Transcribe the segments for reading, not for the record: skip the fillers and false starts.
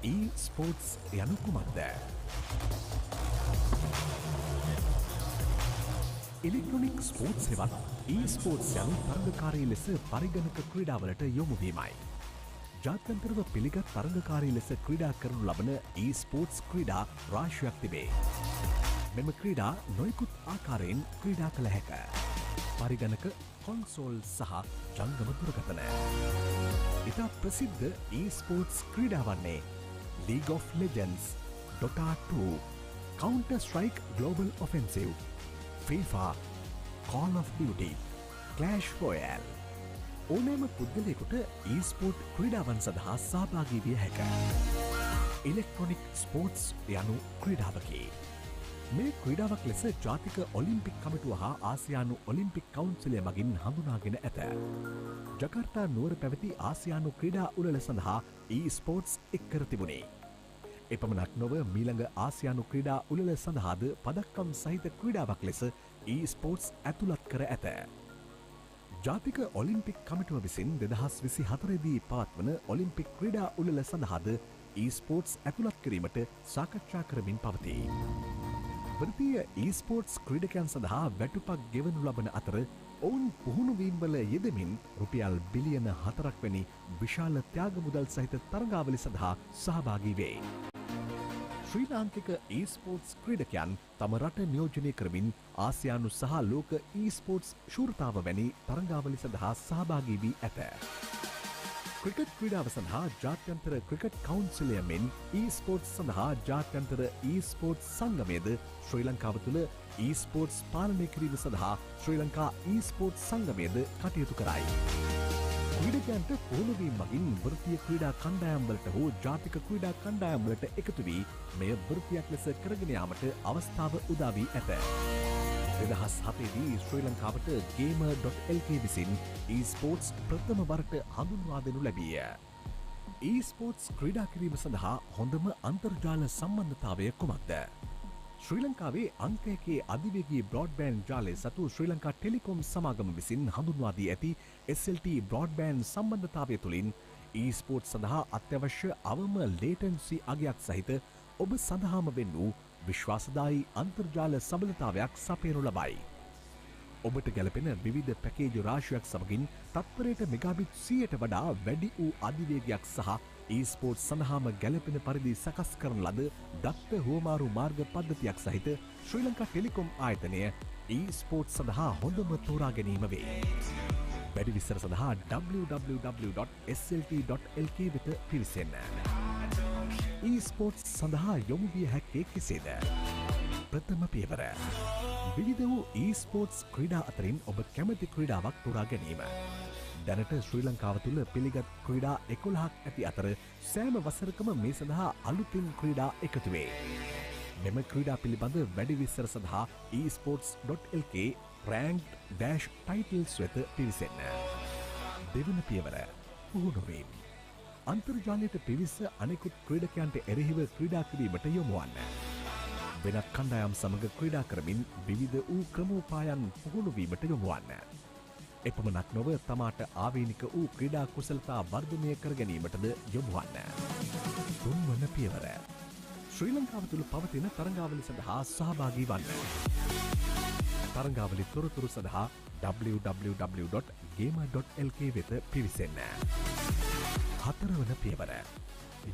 eSports යනු කුමක්ද? ඉලෙක්ට්‍රොනික sports සේවත් eSports යනු තරගකාරී ලෙස පරිගණක ක්‍රීඩාවලට යොමු වීමයි. ජාත්‍යන්තරව පිළිගත් තරගකාරී ලෙස ක්‍රීඩා කරනු ලබන eSports ක්‍රීඩා රාශියක් තිබේ. මෙම ක්‍රීඩා නොයෙකුත් ආකාරයෙන් ක්‍රීඩා කළ හැක. පරිගණක, කොන්සෝල් සහ ජංගම දුරකථන. ඉතා ප්‍රසිද්ධ eSports ක්‍රීඩා වන්නේ League of Legends, Dota 2, Counter-Strike Global Offensive, FIFA, Call of Duty, Clash Royale. ඕනෑම පුද්ගලයෙකුට eSport ක්‍රීඩාවන් සඳහා සහභාගී විය හැක. ඉලෙක්ට්‍රොනික් ස්පෝර්ට්ස් යනු ක්‍රීඩාවකි. මේ ක්‍රීඩාවක් ලෙස ජාතික ඔලිම්පික් කමිටුව හා ආසියානු ඔලිම්පික් කවුන්සිලය මගින් හඳුනාගෙන ඇත. ජකාර්තා නුවර පැවති ආසියානු ක්‍රීඩා උළෙල සඳහා eSports එක් කර තිබුණේ. එපමණක් නොව මීළඟ ආසියානු ක්‍රීඩා උළෙල සඳහාද පදක්කම් සහිත ක්‍රීඩාවක් ලෙස eSports ඇතුළත් කර ඇත. ජාතික ඔලිම්පික් කමිටුව විසින් 2024 දී පවත්වන ඔලිම්පික් ක්‍රීඩා උළෙල සඳහාද eSports ඇතුළත් කිරීමට සාකච්ඡා කරමින් පවතී. වෘත්තීය eSports ක්‍රීඩකයන් සඳහා වැටුපක් ගෙවනු ලබන අතර ඔවුන් පුහුණුවීම්වල යෙදමින් රුපියල් බිලියන 4ක් වැනි විශාල ත්‍යාග මුදල් සහිත තරගාවලි සඳහා සහභාගී වේ. ශ්‍රී ලාංකික eSports ක්‍රීඩකයන් තම රට නියෝජනය කරමින් ආසියානු සහ ලෝක eSports ශූරතාව වැනි තරගාවලි සඳහා සහභාගී වී ඇත. ක්‍රිකට් ක්‍රීඩාව සඳහා ජාත්‍යන්තර ක්‍රිකට් කවුන්සිලය මෙන් eSports සඳහා ජාත්‍යන්තර eSports සංගමයද ශ්‍රී ලංකාව තුළ eSports පාලනය කිරීම සඳහා ශ්‍රී ලංකා eSports සංගමයද කටයුතු කරයි. ක්‍රීඩකයන්ට පුහුණුවීම මගින් වෘත්තීය ක්‍රීඩා කණ්ඩායම්වලට හෝ ජාතික ක්‍රීඩා කණ්ඩායම්වලට එකතු වී මෙය වෘත්තියක් ලෙස කරගෙන යාමට අවස්ථාව උදා වී ඇත. 2007 දී ශ්‍රී ලංකාවට gamer.lk විසින් eSports ප්‍රථම වරට හඳුන්වා දෙනු ලැබීය. eSports ක්‍රීඩා කිරීම සඳහා හොඳම අන්තර්ජාල සම්බන්ධතාවය කුමක්ද? ශ්‍රී ලංකාවේ අංක 1 අධිවේගී බ්‍රෝඩ්බෑන්ඩ් ජාලය සතු ශ්‍රී ලංකා ටෙලිකොම් සමාගම විසින් හඳුන්වා දී ඇති SLT බ්‍රෝඩ්බෑන්ඩ් සම්බන්ධතාවය තුළින් eSports සඳහා අත්‍යවශ්‍ය අවම ලේටන්සි අගයක් සහිත ඔබ සඳහාම වෙන් වූ විශ්වාසදායී අන්තර්ජාල සබලතාවයක් සපයනු ලබයි. ඔබට ගැලපෙන විවිධ පැකේජ් රාශියක් සමගින් තත්පරයට මෙගාබිට් 100ට වඩා වැඩි වූ අධිවේගයක් සහ eSports සඳහාම ගැලපෙන පරිදි සකස් කරන ලද දත්ත හුවමාරු මාර්ග පද්ධතියක් සහිත ශ්‍රී ලංකා ටෙලිකොම් ආයතනය eSports සඳහා හොඳම තෝරා ගැනීම වේ. වැඩි විස්තර සඳහා www.slt.lk වෙත පිවිසෙන්න. eSports සඳහා යොමු විය හැක්කේ කෙසේද? ප්‍රථම පියවර. විවිධ වූ eSports ක්‍රීඩා අතරින් ඔබ කැමති ක්‍රීඩාවක් තෝරා ගැනීම. දැනට ශ්‍රී ලංකාව තුළ පිළිගත් ක්‍රීඩා 11ක් ඇති අතර සෑම වසරකම මේ සඳහා අලුතින් ක්‍රීඩා එකතු වේ. මෙම ක්‍රීඩා පිළිබඳ වැඩි විස්තර සඳහා eSports.lk ranked-titles වෙත පිවිසෙන්න. දෙවන පියවර. පුහුණුවීම. අන්තර්ජාලයට පිවිස අනෙකුත් ක්‍රීඩකයන්ට එරෙහිව ක්‍රීඩා කිරීමට යොමු වන්න. වෙනත් කණ්ඩායම් සමග ක්‍රීඩා කරමින් විවිධ වූ ක්‍රමෝපායන් පුහුණු වීමට යොමු වන්න. එපමණක් නොව තමාට ආවේනික වූ ක්‍රීඩා කුසලතා වර්ධනය කර ගැනීමටද යොමු වන්න. තුන්වන පියවර. ශ්‍රී ලංකාව තුළ පවතින තරගාවලි සඳහා සහභාගී වන්න. තරගාවලි තොරතුරු සඳහා www.gamer.lk වෙත පිවිසෙන්න. හතරවන පියවර.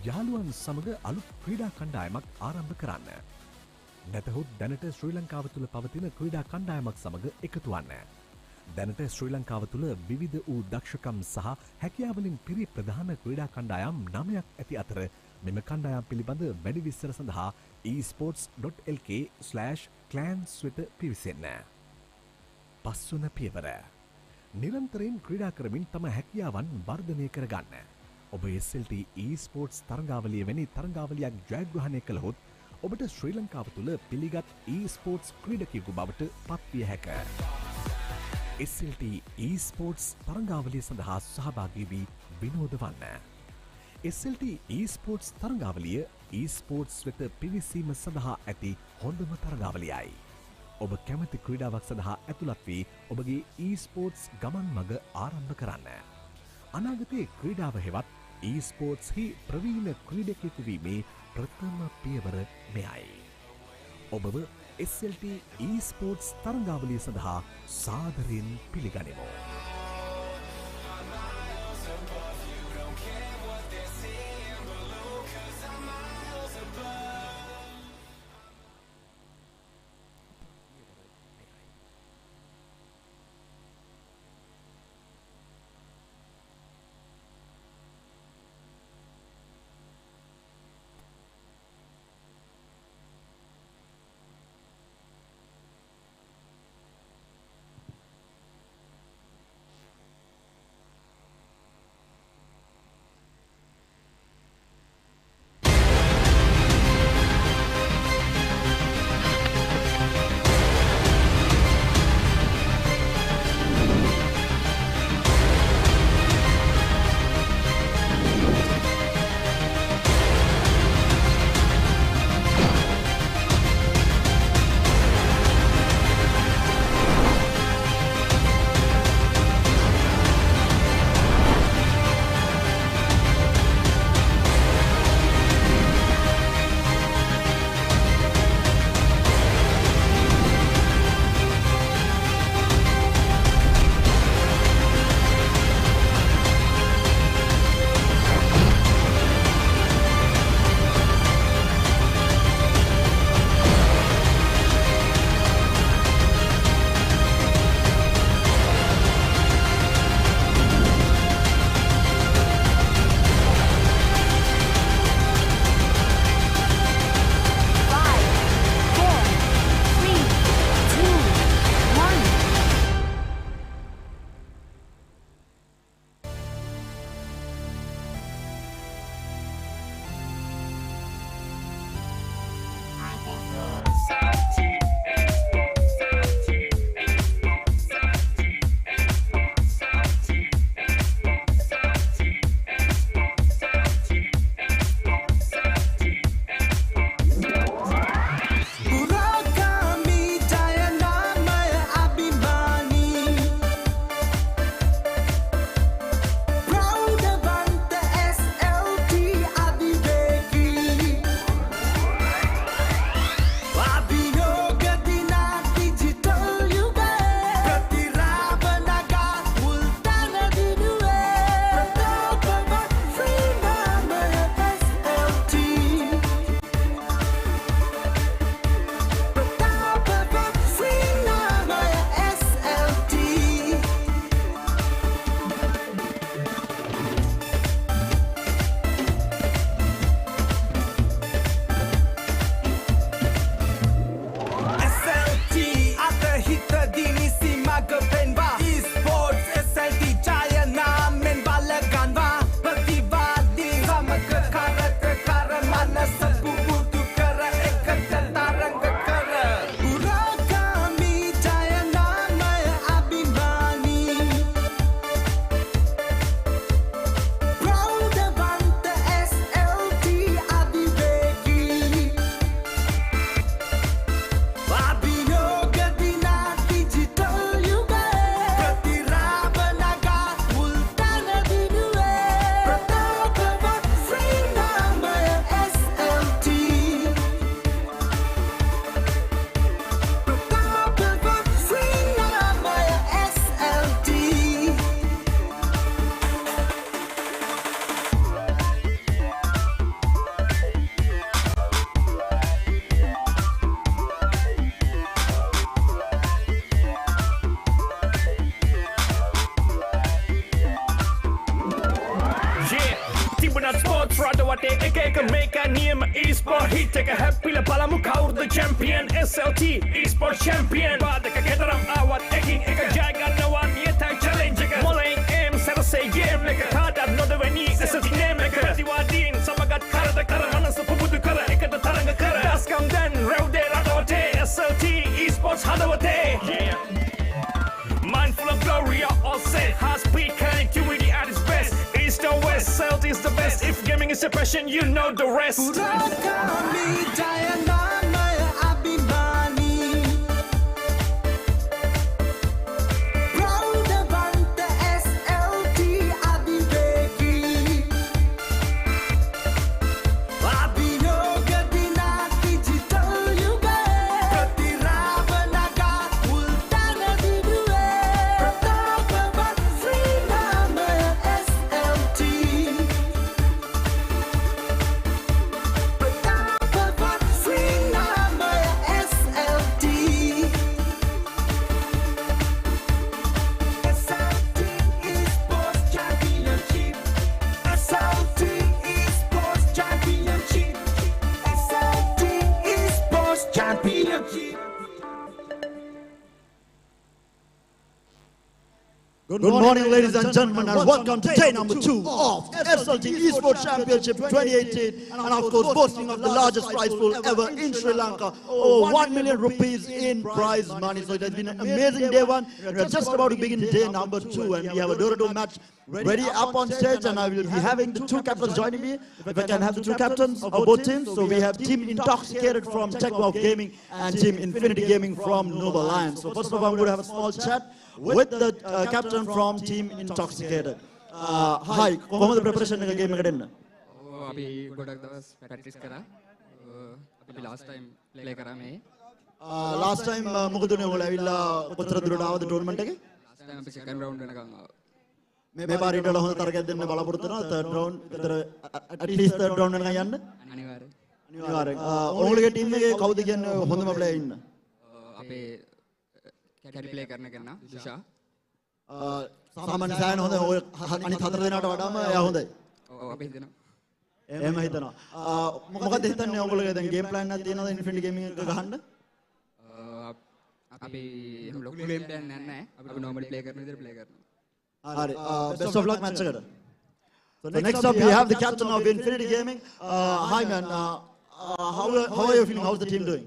යාළුවන් සමග අලුත් ක්‍රීඩා කණ්ඩායමක් ආරම්භ කරන්න. නැතහොත් දැනට ශ්‍රී ලංකාව තුළ පවතින ක්‍රීඩා කණ්ඩායමක් සමග එකතු වන්න. දැනට ශ්‍රී ලංකාව තුළ විවිධ වූ දක්ෂකම් සහ හැකියාවලින් පිරි ප්‍රධාන ක්‍රීඩා කණ්ඩායම් 9ක් ඇති අතර මෙම කණ්ඩායම් පිළිබඳ වැඩි විස්තර සඳහා esports.lk/clans වෙත පිවිසෙන්න. පස්වන පියවර. නිරන්තරයෙන් ක්‍රීඩා කරමින් තම හැකියාවන් වර්ධනය කරගන්න. ඔබ SLT eSports තරඟාවලිය වැනි තරඟාවලියක් ජයග්‍රහණය කළහොත් ඔබට ශ්‍රී ලංකාව තුළ පිළිගත් eSports ක්‍රීඩකයෙකු බවට පත්විය හැක. SLT eSports තරඟාවලිය සඳහා සහභාගී වී විනෝද වන්න. SLT eSports තරඟාවලිය eSports වෙත පිවිසීම සඳහා ඇති හොඳම තරඟාවලියයි. ඔබ කැමති ක්‍රීඩාවක් සඳහා ඇතුළත් වී ඔබගේ eSports ගමන් මඟ ආරම්භ කරන්න. අනාගතයේ ක්‍රීඩාව හෙවත් eSports හි ප්‍රවීණ ක්‍රීඩකයෙකු වීමේ ප්‍රථම පියවර මෙයයි. ඔබව SLT eSports තරඟාවලිය සඳහා සාදරයෙන් පිළිගනිමු. Front වටේ එක එක මේක නියම eSport hit එක හැප්පිලා බලමු කවුරුද champion SLT eSport champion බාධක කතරම් ආවත් එකින් එක ජය ගන්නවා නියතයි challenge එක මොලෙන් aim සරසේ game එක කාටත් නොදෙවනි SLT name එක ප්‍රතිවාදීන් සමගත් කරද කර මනස පුබුදු කර එකට තරඟ කර දස්කම් දැන් රැව්දේ රටවටේ SLT eSports හදවතේ Mindful of glory, all set. High speed connectivity at its best. East or west, South is the best. If gaming is a passion, you know the rest. Good morning, ladies and gentlemen, and welcome to day number 2 of SLT eSports Championship 2018, and of course boasting of the largest prize pool ever in Sri Lanka, over 1 million rupees in prize money. So it has been an amazing day one. We are just about to begin day number 2, and we have a door-to-door match ready up on stage, and I will be having the 2 captains joining me. If I can have the 2 captains of both teams. So we have Team Intoxicated from Techwell Gaming and Team Infinity Gaming from Noble Alliance. So first of all, I'm going to have a small chat with the captain from Team Intoxicated. Hi, කොහොමද preparation එක game එකට එන්න? අපි ගොඩක් දවස් practice කරා. අපි last time play කරා මේ. Last time මොකද උනේ ඔයගොල්ලෝ ඇවිල්ලා කොතර දුරට ආවද tournament එකේ? Last time අපි second round වෙනකන් ආවා. මේ පාර ඊට වඩා හොඳ තරගයක් දෙන්න බලාපොරොත්තු වෙනවා. third round විතර at least third round වෙනකන් යන්න. අනිවාර්යෙන්. අනිවාර්යෙන්. ඔයගොල්ලෝගේ team එකේ කවුද කියන්නේ හොඳම player ඉන්න? අපේ carry play කරන කෙනා දුෂා. සාමාන්‍ය සෑහෙන හොඳ ඔය අනිත් 4 දෙනාට වඩාම එයා හොඳයි. ඔව් අපි හිතනවා. එහෙම හිතනවා. මොකද හිතන්නේ ඔයගොල්ලෝගේ දැන් game plan එකක් තියෙනවද Infinity Gaming එක ගහන්න? අපි එහෙම ලොකු game plan එකක් නැහැ. අපි normally play කරන විදිහට play කරනවා. හරි. Best of luck match එකට. So next up we have the captain of Infinity Gaming. Hi man. How are you feeling? How's the team doing?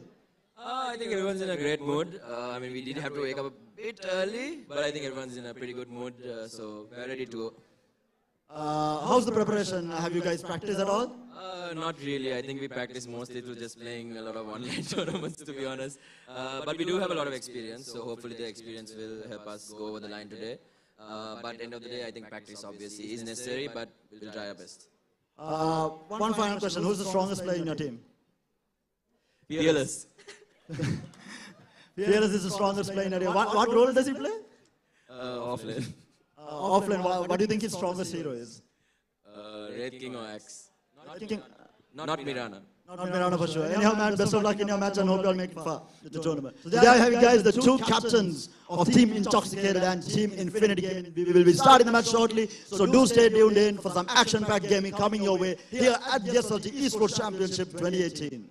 I think everyone's in a great mood. I mean, we did have to wake up a bit early, but I think everyone's in a pretty good mood, so we're ready to go. How's the preparation? Have you guys practiced at all? Not really. I think we practice mostly through just playing a lot of online tournaments, to be honest. But we do have a lot of experience, so hopefully the experience will help us go over the line today. But end of the day, I think practice obviously is necessary, but we'll try our best. One final question. Who's the strongest player in your team? Fearless. Fearless is the strongest player in your team. What role does he play? Offlane. Offlane. What do you think his strongest hero is? Red King or Axe. Not Mirana. Not Mirana for sure. Anyhow, man, best of luck in your match and hope you all make it far with the tournament. So there you have you guys, the 2 captains of Team Intoxicated and Team Infinity Gaming. We will be starting the match shortly, so do stay tuned in for some action-packed gaming coming your way here at the SLT eSports Championship 2018.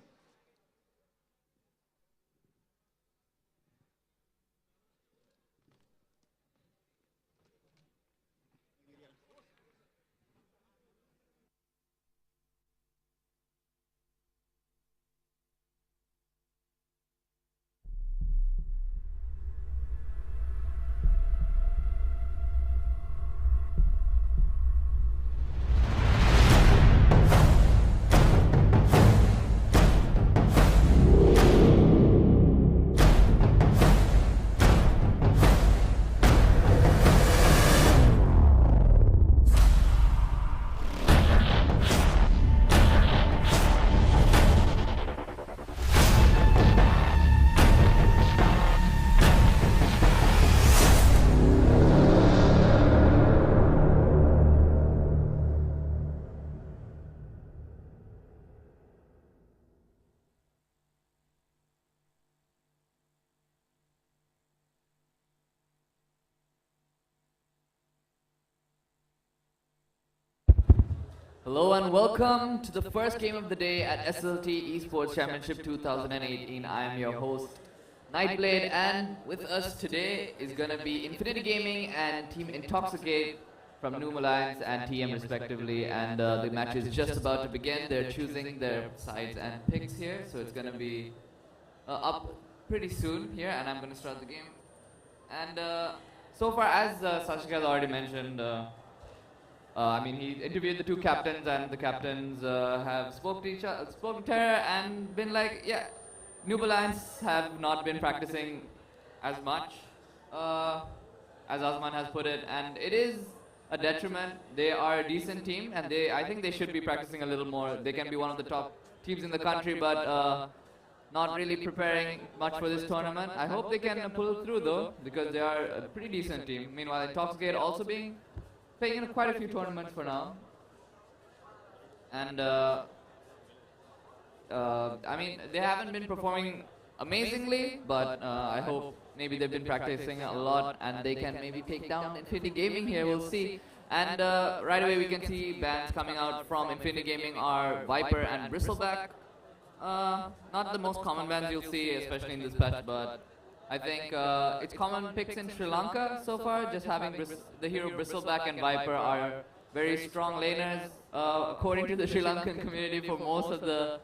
Hello and welcome to the first game of the day at SLT eSports Championship 2018. I am your host, Nightblade, and with us today is going to be Infinity Gaming and Team Intoxicate from Noom Alliance and TM respectively. And the match is just about to begin. They're choosing their sides and picks here, so it's going to be up pretty soon here, and I'm going to start the game. And so far, as Sashika has already mentioned, I mean, he interviewed the two captains, and the captains have spoken to her and been like, yeah, Noob Alliance have not been practicing as much, as Azman has put it, and it is a detriment. They are a decent team, and I think they should be practicing a little more. They can be one of the top teams in the country, but not really preparing much for this tournament. I hope they can pull through though, because they are a pretty decent team. Meanwhile, Intoxicate also playing in quite a few tournaments for now. And I mean, they haven't been performing amazingly, but I hope maybe they've been practicing a lot and they can maybe take down Infinity Gaming here, we'll see. And right away we can see bans coming out from Infinity Gaming are Viper and Bristleback. Not the most common bans you'll see, especially in this patch, but I think it's common picks in Sri Lanka so far. Just having the hero Bristleback and Viper are very strong laners, according to the Sri Lankan community for most of the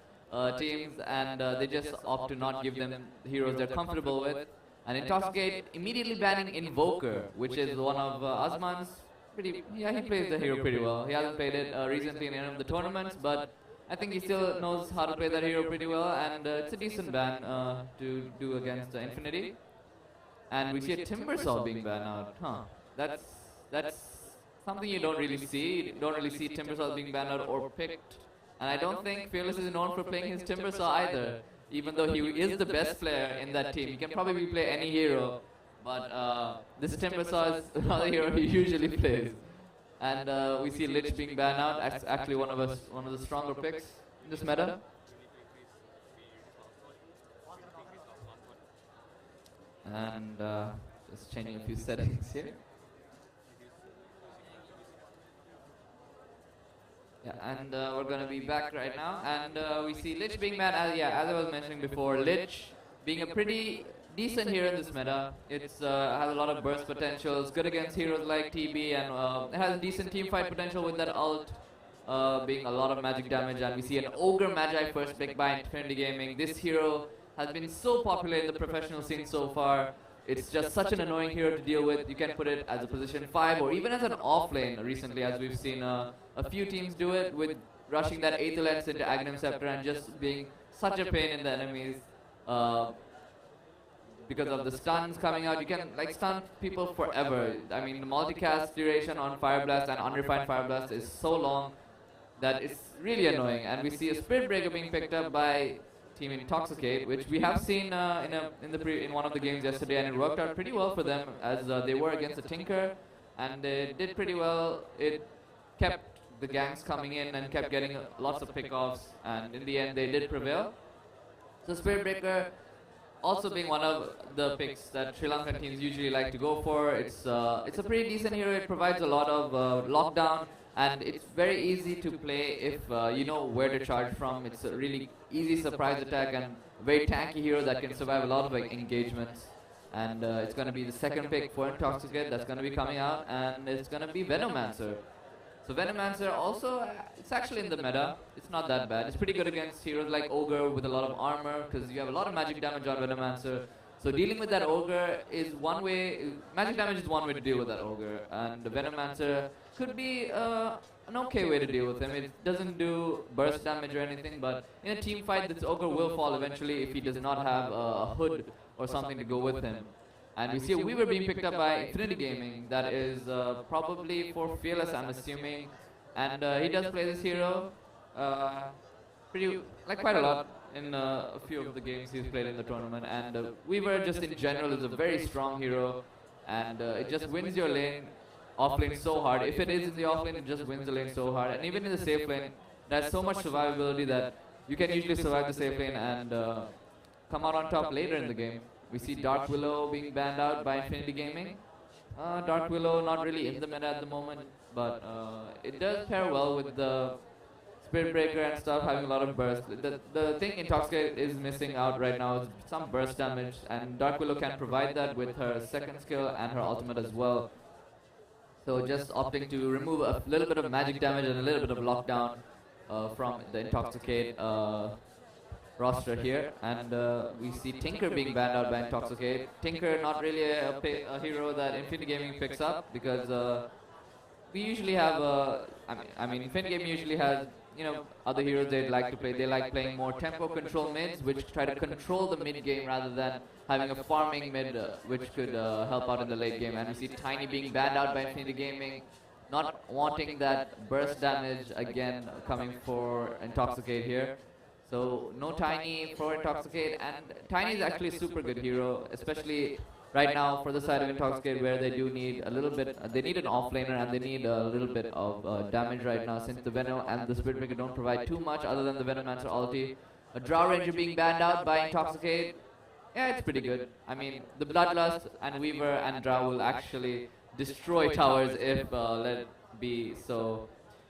teams, and they just opt to not give them the heroes they're comfortable with. And Intoxicate immediately banning Invoker, which is one of Azman's yeah, he plays the hero pretty well. He hasn't played it recently in any of the tournaments, but I think he still knows how to play that hero pretty well, and it's a decent ban to do against Infinity. And we see a Timbersaw being banned out. Huh. That's something you don't really see. You don't really see Timbersaw being banned out or picked. And I don't think Fearless is known for playing his Timbersaw either, even though he is the best player in that team. He can probably play any hero, but this Timbersaw is another hero he usually plays. And we see Lich being banned out. That's actually one of the stronger picks in this meta. And just changing a few settings here. Yeah, and we're going to be back right now. And we see Lich being banned. As I was mentioning before, Lich being a pretty decent hero in this meta. It's has a lot of burst potential. It's good against heroes like TB, and it has decent team fight potential with that ult being a lot of magic damage. And we see an Ogre Magi first pick by Infinity Gaming. This hero has been so popular in the professional scene so far. It's just such an annoying hero to deal with. You can put it as a position 5 or even as an offlane recently, as we've seen a few teams do it with rushing that Aether Lens into Aghanim Scepter and just being such a pain in the enemies. Because of the stuns coming out, you can like stun people forever. I mean, the multicast duration on Fire Blast and Unrefined Fire Blast is so long that it's really annoying. And we see a Spirit Breaker being picked up by Team Intoxicate, which we have seen in one of the games yesterday, and it worked out pretty well for them as they were against a Tinker, and they did pretty well. It kept the ganks coming in and kept getting lots of pickoffs, and in the end they did prevail. So Spirit Breaker also being one of the picks that Sri Lankan teams usually like to go for. It's a pretty decent hero. It provides a lot of lockdown, and it's very easy to play if you know where to charge from. It's a really easy surprise attack and very tanky hero that can survive a lot of engagements. And it's going to be the second pick for Intoxicate that's going to be coming out, and it's going to be Venomancer. So Venomancer also, it's actually in the meta. It's not that bad. It's pretty good against heroes like Ogre with a lot of armor, because you have a lot of magic damage on Venomancer. So dealing with that Ogre is one way, magic damage is one way to deal with that Ogre, and the Venomancer could be an okay way to deal with him. It doesn't do burst damage or anything, but in a team fight, this Ogre will fall eventually if he does not have a hood or something to go with him. And we see a Weaver being picked up by Infinity Gaming. That is probably for Fearless, I'm assuming. And he does play this hero quite a lot in a few of the games he's played in the tournament. And Weaver just in general is a very strong hero. And it just wins your lane, off lane so hard. If it is in the off lane, it just wins the lane so hard. And even in the safe lane, there's so much survivability that you can usually survive the safe lane and come out on top later in the game. We see Dark Willow being banned out by Infinity Gaming. Dark Willow not really in the meta at the moment, but it does pair well with the Spirit Breaker and stuff, having a lot of burst. The thing Intoxicate is missing out right now is some burst damage, and Dark Willow can provide that with her second skill and her ultimate as well. So just opting to remove a little bit of magic damage and a little bit of lockdown from the Intoxicate roster here. And we see Tinker being banned out by Intoxicate. Tinker not really a hero that Infinity Gaming picks up, because we usually have, I mean, Infinity Gaming usually has, you know, other heroes they'd like to play. They like playing more tempo control mids, which try to control the mid game rather than having a farming mid, which could help out in the late game. And we see Tiny being banned out by Infinity Gaming, not wanting that burst damage again coming for Intoxicate here. So no Tiny for Intoxicate, and Tiny is actually a super good hero, especially right now for the side of Intoxicate, where they do need a little bit, they need an offlaner and they need a little bit of damage right now, since the Venom and the Spirit Breaker don't provide too much other than the Venomancer ulti. A Drow Ranger being banned out by Intoxicate, yeah, it's pretty good. I mean, the Bloodlust and Weaver and Drow will actually destroy towers if let it be. So,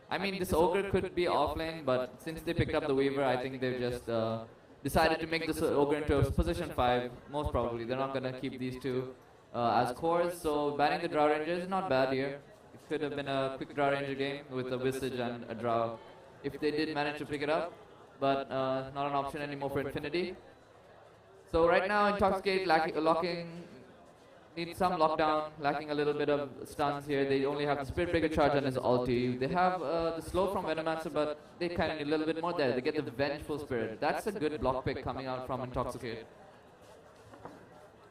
I mean, this Ogre could be offlane, but since they picked up the Weaver, I think they've just decided to make this Ogre into a position 5, most probably. They're not going to keep these two as cores, so banning the Drow Ranger is not bad here. It could have been a quick Drow Ranger game with a Visage and a Drow, if they did manage to pick it up, but not an option anymore for Infinity. So right now, Intoxicate needs some lockdown, lacking a little bit of stuns here. They only have the Spirit Breaker charge and his ulti. They have the slow from Venomancer, but they kind of need a little bit more there. They get the Vengeful Spirit. That's a good block pick coming out from Intoxicate.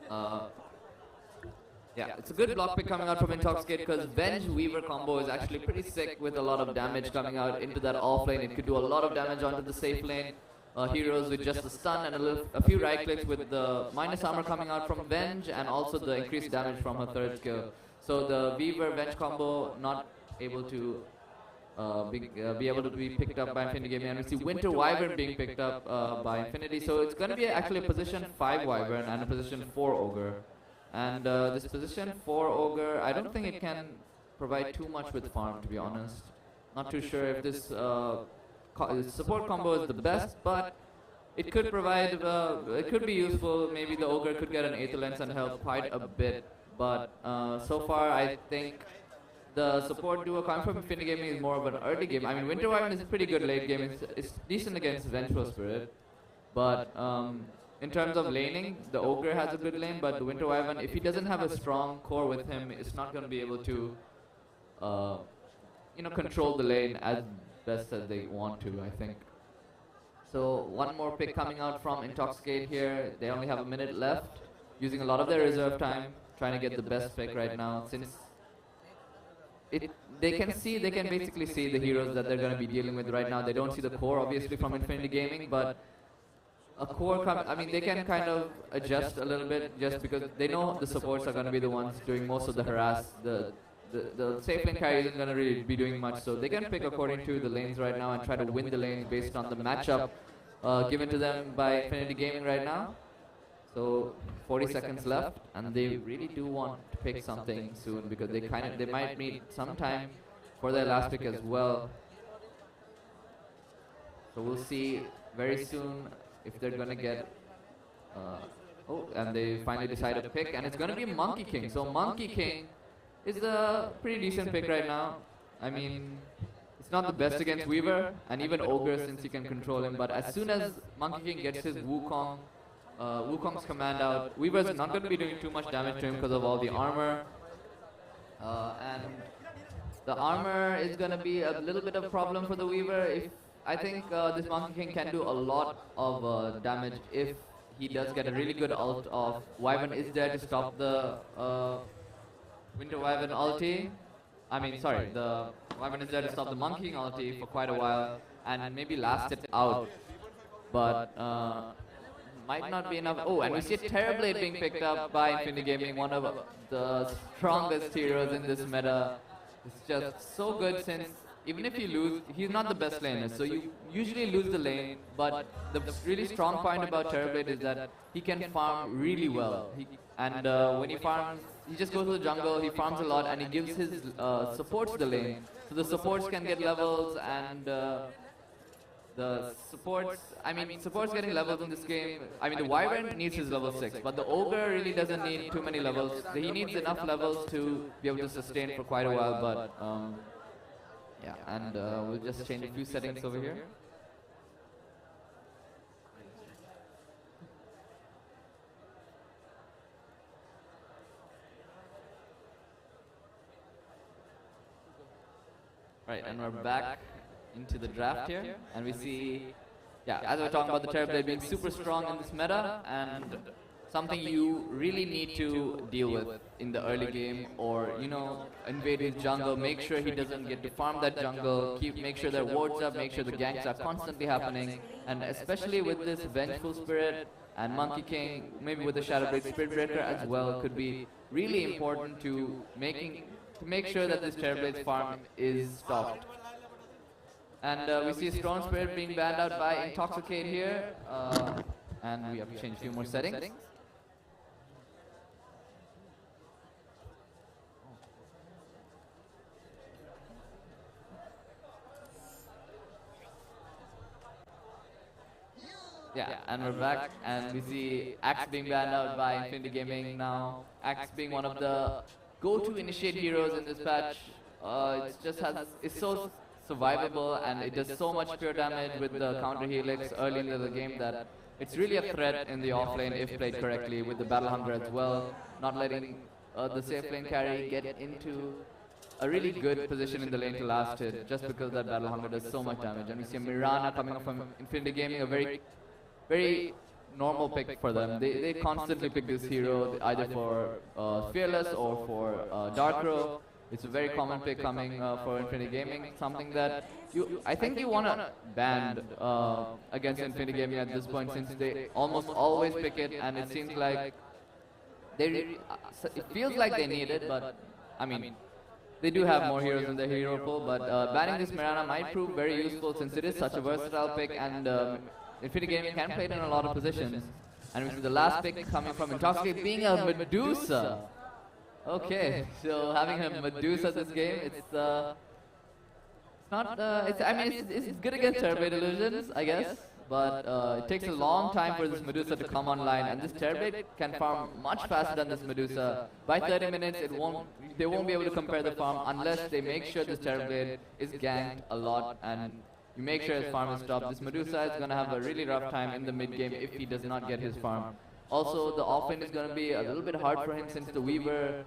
Yeah, it's a good block pick coming out from Intoxicate, because Venge Weaver combo is actually pretty sick with a lot of damage coming out into that off lane. It could do a lot of damage onto the safe lane. Heroes with just a stun and a few right clicks with the minus armor coming out from Venge, and also the increased damage from her third skill. So the Weaver Venge combo not able to be able to be picked up by Infinity Gaming, and we see Winter Wyvern being picked up by Infinity. So it's going to be actually a position 5 Wyvern and a position 4 Ogre. And this position 4 Ogre, I don't think it can provide too much with farm, to be honest. Not too sure if this support combo is the best, but it could provide, it could be useful. Maybe the Ogre could get an Aether Lens and help quite a bit, but so far I think the support duo coming from Infinity Gaming is more of an early game. I mean, Winter Wyvern is pretty good late game. It's decent against Vengeful Spirit, but in terms of laning, the Ogre has a good lane, but the Winter Wyvern, if he doesn't have a strong core with him, it's not going to be able to, you know, control the lane as best as they want to, I think. So one more pick coming out from Intoxicate here. They only have a minute left, using a lot of their reserve time, trying to get the best pick right now, since they can basically see the heroes that they're going to be dealing with right now. They don't see the core, obviously, from Infinity Gaming, but a core, I mean, they can kind of adjust a little bit, just because they know the supports are going to be the ones doing most of the harass. The safe lane carry isn't going to really be doing much, so they can pick according to the lanes right now and try to win the lanes based on the matchup given to them by Infinity Gaming right now. So 40 seconds left, and they really do want to pick something soon, because they might need some time for their last pick as well. So we'll see very soon if they're going to get oh, and they finally decide to pick, and it's going to be Monkey King. So Monkey King is a pretty decent pick right now. I mean, it's not the best against Weaver, and even Ogre, since he can control him, but as soon as Monkey King gets his Wukong's command out, Weaver's not going to be doing too much damage to him because of all the armor. And the armor is going to be a little bit of a problem for the Weaver. I think this Monkey King can do a lot of damage if he does get a really good ult off. Wyvern is there to stop the Winter Wyvern ulti. I mean, sorry, the Wyvern is there to stop the Monkey King ulti for quite a while and maybe last it out. But might not be enough. Oh, and we see Terrorblade being picked up by Infinity Gaming, one of the strongest heroes in this meta. It's just so good, since even if you lose, he's not the best laner, so you usually lose the lane, but the really strong point about Terrorblade is that he can farm really well. When he farms, he just goes to the jungle, he farms a lot, and he gives his supports the lane. So the supports can get levels, and The supports, I mean, supports getting levels in this game. I mean, the Wyvern needs his level 6, but the Ogre really doesn't need too many levels. He needs enough levels to be able to sustain for quite a while, but yeah, and we'll just change a few settings over here. Right, and we're back into the draft here, and we see, yeah, as we're talking about the Terrorblade being super strong in this meta, and something you really need to deal with in the early game, or, you know, invade his jungle, make sure he doesn't get to farm that jungle, make sure there are wards up, make sure the ganks are constantly happening, and especially with this Vengeful Spirit and Monkey King, maybe with the Shadowblade Spirit Breaker as well, could be really important to make sure that this Terrorblade's farm is stopped. And we see Strong Spirit being banned out by Intoxicate here, and we have to change a few more settings. Yeah, and we're back, and we see Axe being banned out by Infinity Gaming now. Axe being one of the go-to initiate heroes in this patch. It's so survivable, and it does so much pure damage with the counter helix early in the game that it's really a threat in the offlane if played correctly, with the Battle Hunger as well, not letting the safe lane carry get into a really good position in the lane to last hit, just because that Battle Hunger does so much damage. And we see Mirana coming up from Infinity Gaming, a very normal pick for them. They constantly pick this hero either for Fearless or for Darkrow. It's a very common pick coming for Infinity Gaming, something that I think you want to ban against Infinity Gaming at this point, since they almost always pick it, and it seems like it feels like they need it, but I mean, they do have more heroes in their hero pool, but banning this Mirana might prove very useful since it is such a versatile pick, and Infinity Gaming can play it in a lot of positions. And we see the last pick coming from Intoxicate being a Medusa. Okay, so having a Medusa this game, it's good against Terrorblade illusions, I guess, but it takes a long time for this Medusa to come online, and this Terrorblade can farm much faster than this Medusa. By 30 minutes, they won't be able to compare the farm unless they make sure this Terrorblade is ganked a lot, and you make sure his farm is stopped. This Medusa is going to have a really rough time in the mid game if he does not get his farm. Also, the offlane is going to be a little bit hard for him, since the Weaver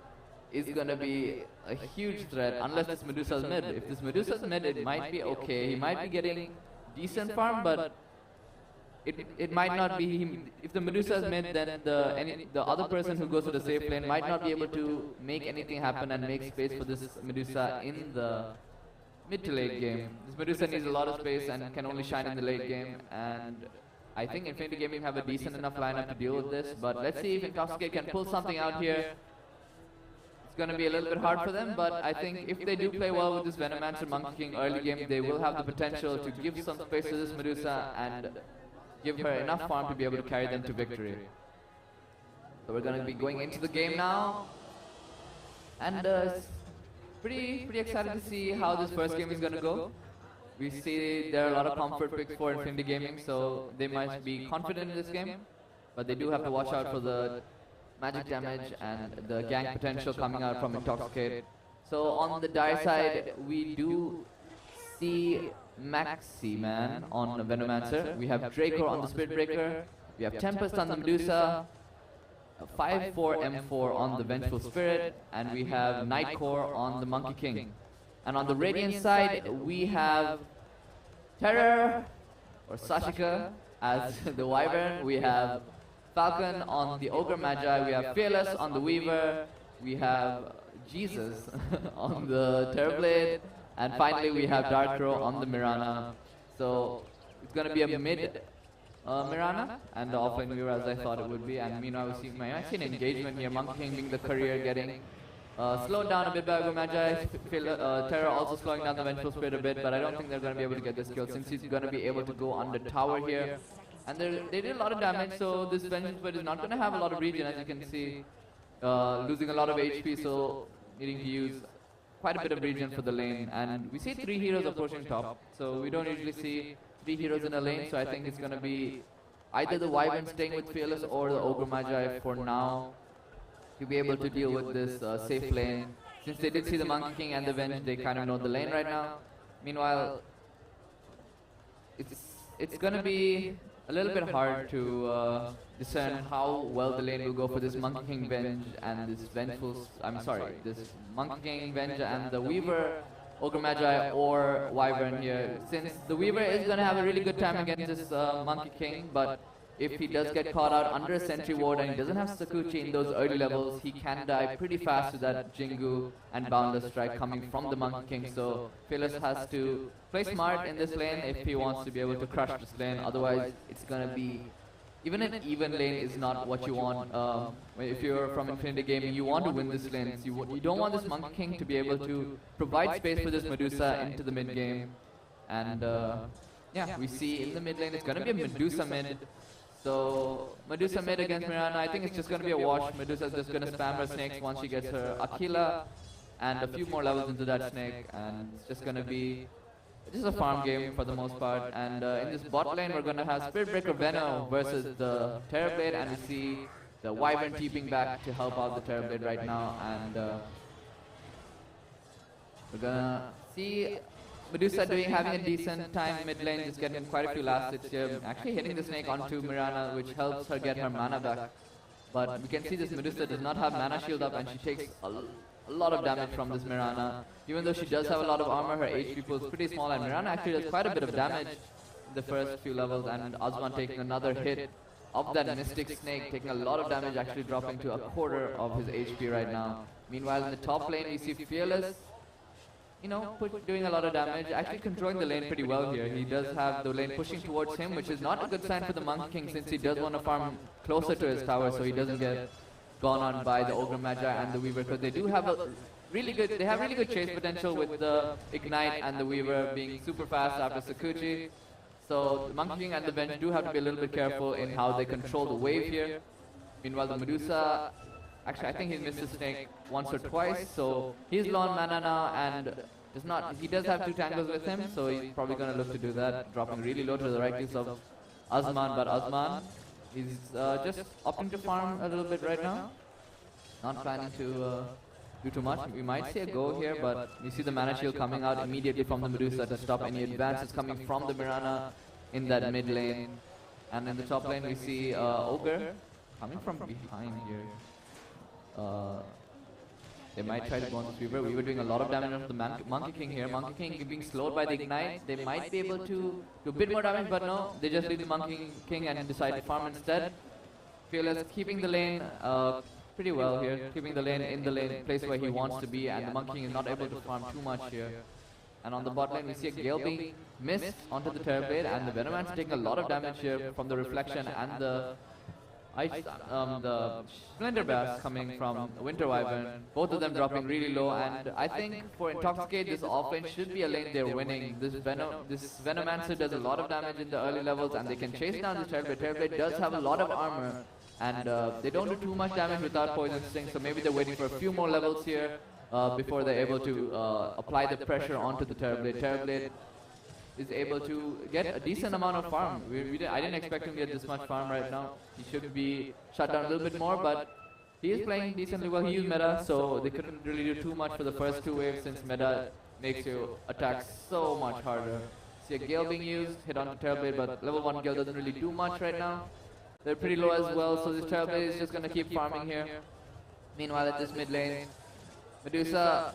is going to be a huge threat unless this Medusa's mid. If this Medusa's mid, it might be okay. He might be getting decent farm, but it might not be him. If the Medusa's mid, then the other person who goes to the safe lane might not be able to make anything happen and make space for this Medusa in the mid to late game. This Medusa needs a lot of space and can only shine in the late game, and I think Infinity Gaming have a decent enough lineup to deal with this, but let's see if Intoxicate can pull something out here. It's going to be a little bit hard for them, but I think if they do play well with this Venomancer Monkey King early game, they will have the potential to give some space to this Medusa and give her enough farm to be able to carry them to victory. So we're going to be going into the game now, and pretty excited to see how this first game is going to go. We see there are a lot of comfort picks for Infinity Gaming, so they might be confident in this game, but they do have to watch out for the magic damage and the gank potential coming out from Intoxicate. So on the dire side, we do see Maxi Man on the Venomancer. We have Draco on the Spirit Breaker. We have Tempest on the Medusa. 5-4 M4 on the Vengeful Spirit, and we have Nightcore on the Monkey King. And on the Radiant side, we have Terror or Sashika as the Wyvern. We have Falcon on the Ogre Magi. We have Fearless on the Weaver. We have Jesus on the Terrorblade, and finally we have Darkrow on the Mirana. So it's going to be a mid Mirana and the offlane Weaver, as I thought it would be. And meanwhile, we see an engagement here. Monkey King being the career, getting slowed down a bit by Ogre Magi. Terror also slowing down the Vengeful Spirit a bit, but I don't think they're going to be able to get this kill, since he's going to be able to go under tower here. And they did a lot of damage, so this Vengeful Spirit is not going to have a lot of regen, as you can see. Losing a lot of HP, so needing to use quite a bit of regen for the lane. And we see 3 heroes approaching top, so we don't usually see three heroes in a lane, so I think it's going to be either the Wyvern staying with Fearless or the Ogre Magi for now to be able to deal with this safe lane. Since they did see the Monkey King and the Venge, they kind of know the lane right now. Meanwhile, it's going to be a little bit hard to discern how well the lane will go for this Monkey King Venge and this this Monkey King Venge and the Weaver, Ogre Magi or Wyvern here. Since the Weaver is going to have a really good time against this Monkey King, but if he does get caught out under a sentry ward and he doesn't have Sakuchi in those early levels, he can die pretty fast to that Jingu and Boundless Strike coming from the Monkey King. So Fearless has to play smart in this lane if he wants to be able to crush this lane. Otherwise, it's going to be... Even an even lane is not what you want. If you're from Infinity Gaming, you want to win this lane. So you don't want this Monkey King to be able to provide space for this Medusa into the mid game. And yeah, we see in the mid lane, it's going to be a Medusa mid. So Medusa mid against Mirana, I think it's just going to be a wash. Medusa's just going to spam her snakes once she gets her Aquila and a few more levels into that snake, and it's just going to be just a farm game for the most part. And in this bot lane, we're going to have Spirit Breaker Venom versus the Terrorblade, and we see the Wyvern TPing back to help out the Terrorblade right now. And we're going to see Medusa having a decent time mid lane, just getting quite a few last hits here, actually hitting the snake onto Mirana, which helps her get her mana back. But we can see this Medusa does not have mana shield up, and she takes a lot of damage from this Mirana. Even though she does have a lot of armor, her HP pool is pretty small, and Mirana actually does quite a bit of damage in the first few levels, and Osman taking another hit of that Mystic Snake, taking a lot of damage, actually dropping to a quarter of his HP right now. Meanwhile, in the top lane, we see Fearless, doing a lot of damage, actually controlling the lane pretty well here. He does have the lane pushing towards him, which is not a good sign for the Monkey King, since he does want to farm closer to his tower so he doesn't get gone on by the Ogre Magi and the Weaver, because they do have really good chase potential with the Ignite and the Weaver being super fast after Sakuchi. So the Monkey King and the Venge do have to be a little bit careful in how they control the wave here. Meanwhile, the Medusa, actually, I think he missed his snake once or twice, so he's low on mana now, and he does have two tangles with him, so he's probably going to look to do that, dropping really low to the right clicks of Osman, but Osman, he's just opting to farm a little bit right now, not planning to do too much. We might see a go here, but you see the mana shield coming out immediately from the Medusa to stop any advances coming from the Mirana in that mid lane. And in the top lane, we see Ogre coming from behind here. They might try to go on this Weaver. We were doing a lot of damage on the Monkey King here. Monkey King being slowed by the Ignite. They might be able to do a bit more damage, but no. They just leave the Monkey King and decide to farm instead. Fearless keeping the lane pretty well here. Keeping the lane in the place where he wants to be, and the Monkey King is not able to farm too much here. And on the bot lane, we see a Gale being missed onto the Terrorblade, and the Venomancer taking a lot of damage here from the Reflection and the Splinter Bass coming from Winter Wyvern, both of them dropping really low, and I think for Intoxicate, this offlane should be a lane they're winning. This Venomancer does a lot of damage in the early levels, and they can chase down this Terrorblade. Terrorblade does have a lot of armor, and they don't do too much damage without Poison Sting, so maybe they're waiting for a few more levels here before they're able to apply the pressure onto the Terrorblade. Terrorblade is able to get a decent amount of farm. I didn't expect him to get this much farm right now. He should be shut down a little bit more, but he is playing decently well. He used meta, so they couldn't really do too much for the first two waves, since meta makes you attack so much harder. See a Gale being used, hit onto Terrorblade, but level 1 Gale doesn't really do much right now. They're pretty low as well, so this Terrorblade is just going to keep farming here. Meanwhile, at this mid lane, Medusa,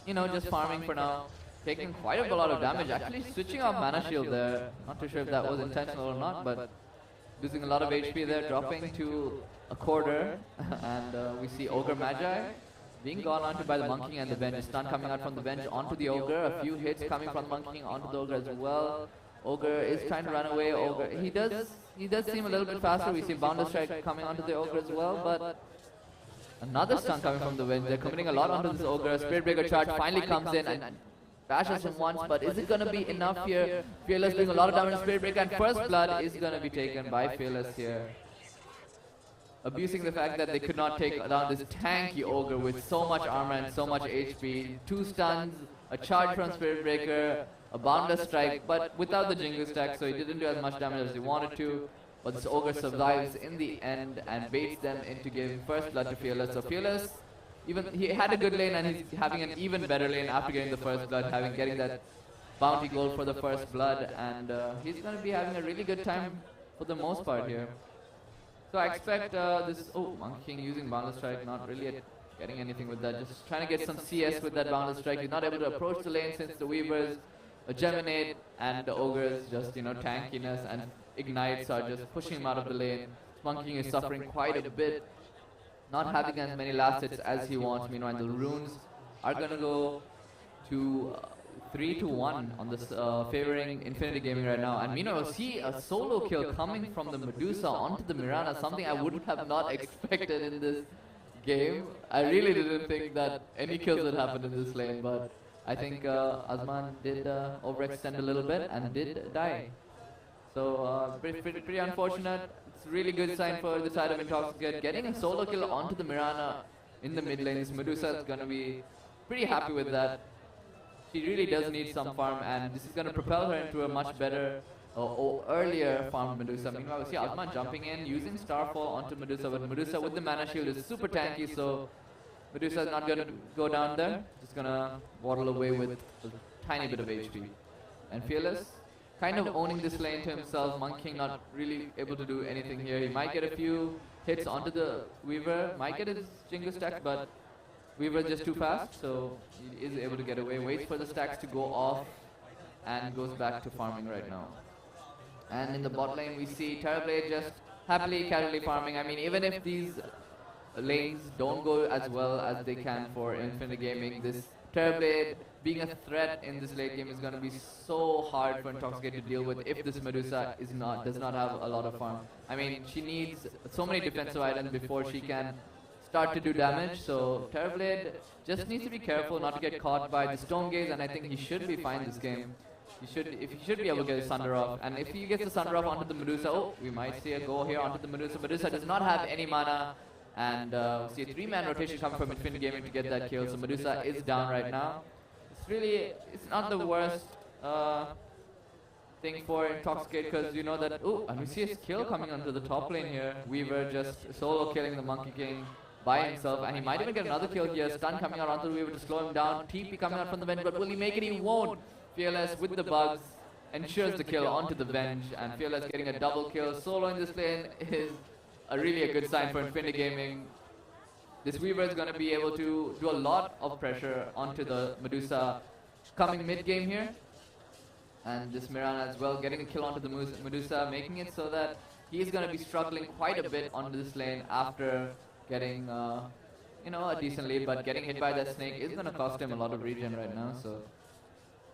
just farming for now. Taking quite a lot of damage, actually switching off mana shield there. Not too sure if that was intentional or not, but losing a lot of HP there, dropping to a quarter. And we see Ogre Magi being gone onto by the Monkey and the Venge. Stun coming out from the Venge onto the Ogre. A few hits coming from the Monkey onto the Ogre as well. Ogre is trying to run away. Ogre, he does seem a little bit faster. We see Boundless Strike coming onto the Ogre as well, but another stun coming from the Venge. They're committing a lot onto this Ogre. Spirit Breaker charge finally comes in and bashes him once, but is it going to be enough here? Fearless doing a lot of damage to Spirit Breaker, and first blood is going to be taken by Fearless here. Abusing the fact that they could not take down this tanky Ogre with so much armor and so much HP. 2 stuns, a charge from Spirit Breaker, a boundless strike, but without the Jingle stack, so he didn't do as much damage as he wanted to. But this Ogre survives in the end and baits them into giving first blood to Fearless. So Fearless, even he had a good lane and he's having an even better lane after getting the first blood, getting that bounty gold for the first blood, and he's going to be having a really good time for the most part here. So I expect this, Monkey King using Boundless Strike, not really getting anything with that, just trying to get some CS with that Boundless Strike. He's not able to approach the lane since the Weavers, Geminate, and the Ogres just, tankiness and Ignites are just pushing him out of the lane. Monkey King is suffering quite a bit, not having as many last hits as he wants. Meanwhile, the runes are going to go to 3-1 on this, favoring Infinity Gaming right now. And meanwhile, see a solo kill coming from the Medusa onto the Mirana, something I would have not expected in this game. I really didn't think that any kills would happen in this lane, but I think Azman did overextend a little bit and did die. So pretty unfortunate. It's a really good sign for the side of Intoxicate. Getting a solo kill onto the Mirana in the mid lane, this Medusa is going to be pretty happy with that. She really does need some farm, and this is going to propel her into a much better earlier farm Medusa. Meanwhile, we see Azman jumping in, using Starfall onto Medusa, but Medusa with the mana shield is super tanky, so Medusa is not going to go down there. Just going to waddle away with a tiny bit of HP. And Fearless, kind of owning this lane to himself. Monkey King not really able to do anything here. He might get a few hits onto the Weaver, might get his Jingle stack, but Weaver just too fast, so he is able to get away. Waits for the stacks to go off and goes back to farming right now. And in the bot lane, we see Terrorblade just happily, casually farming. I mean, even if these lanes don't go as well as they can for Infinity Gaming, this Terrorblade being a threat in this late game is going to be so hard for Intoxicate to deal with if this Medusa does not have a lot of farm. I mean, she needs so many defensive items before she can start to do damage, so Terrorblade just needs to be careful not to get caught by the Stone Gaze, and I think he should be fine this game. He should be able to get his Sunder off, and if he gets the Sunder off onto the Medusa, we might see a go here onto the Medusa. Medusa does not have any mana, and see a 3-man rotation coming from Infinity Gaming to get that kill, so Medusa is down right now. It's not the worst thing for Intoxicate, because you know that, and we see his kill coming onto the top lane here. Weaver just solo killing the Monkey King by himself, and he might even get another kill here. Stun coming out onto the Weaver to slow him down. TP coming out from the Venge, but will he make it? He won't. Fearless with the bugs ensures the kill onto the Venge, and Fearless getting a double kill solo in this lane is really a good sign for Infinity Gaming. This Weaver is going to be able to do a lot of pressure onto the Medusa coming mid game here, and this Mirana as well getting a kill onto the Medusa, making it so that he is going to be struggling quite a bit onto this lane after getting a decent lead, but getting hit by that snake is going to cost him a lot of regen right now, so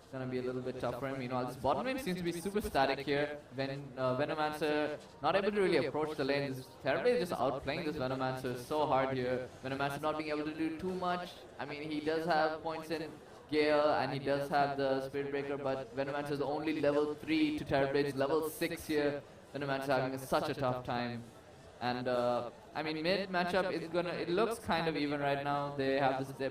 it's going to be a little bit tough for him. Meanwhile, this bottom lane seems to be super static here. Venomancer not able to really approach the lane. This Terrorblade is just outplaying this Venomancer so hard here. Venomancer not being able to do too much. I mean, he does have points in Gale and he does have the Spirit Breaker, but Venomancer is only level 3 to Terrorblade's level 6 here. Venomancer having such a tough time. And I mean, mid matchup is it looks kind of even right now. They're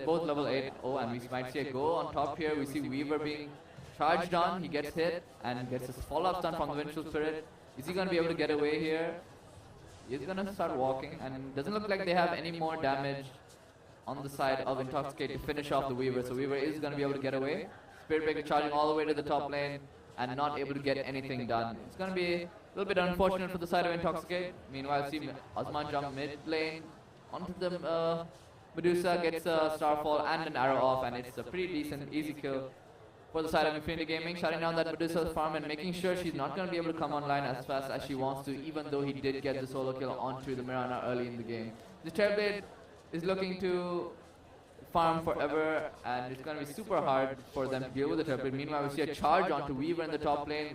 both level 8. And we might see a go on top here. We see Weaver being charged on. He gets hit and gets his follow-up stun from the Vengeful Spirit. Is he going to be able to get away here? He's going to start walking, and it doesn't look like they have any more damage on the side of Intoxicate to finish off the Weaver. So Weaver is going to be able to get away. Spirit Breaker charging all the way to the top lane and not able to get anything done. It's going to be a little bit unfortunate for the side of Intoxicate. Meanwhile, see Azman jump mid lane onto the Medusa, gets a Starfall and an arrow off, and it's a pretty decent, easy kill for the side of Infinity Gaming, shutting down that Medusa's farm and making sure she's not going to be able to come online as fast as she wants to, even though he did get the solo kill onto the Mirana early in the game. The Terrorblade is looking to farm forever, and it's going to be super hard for them to deal with the Terrorblade. Meanwhile, we see a charge onto Weaver in the top lane.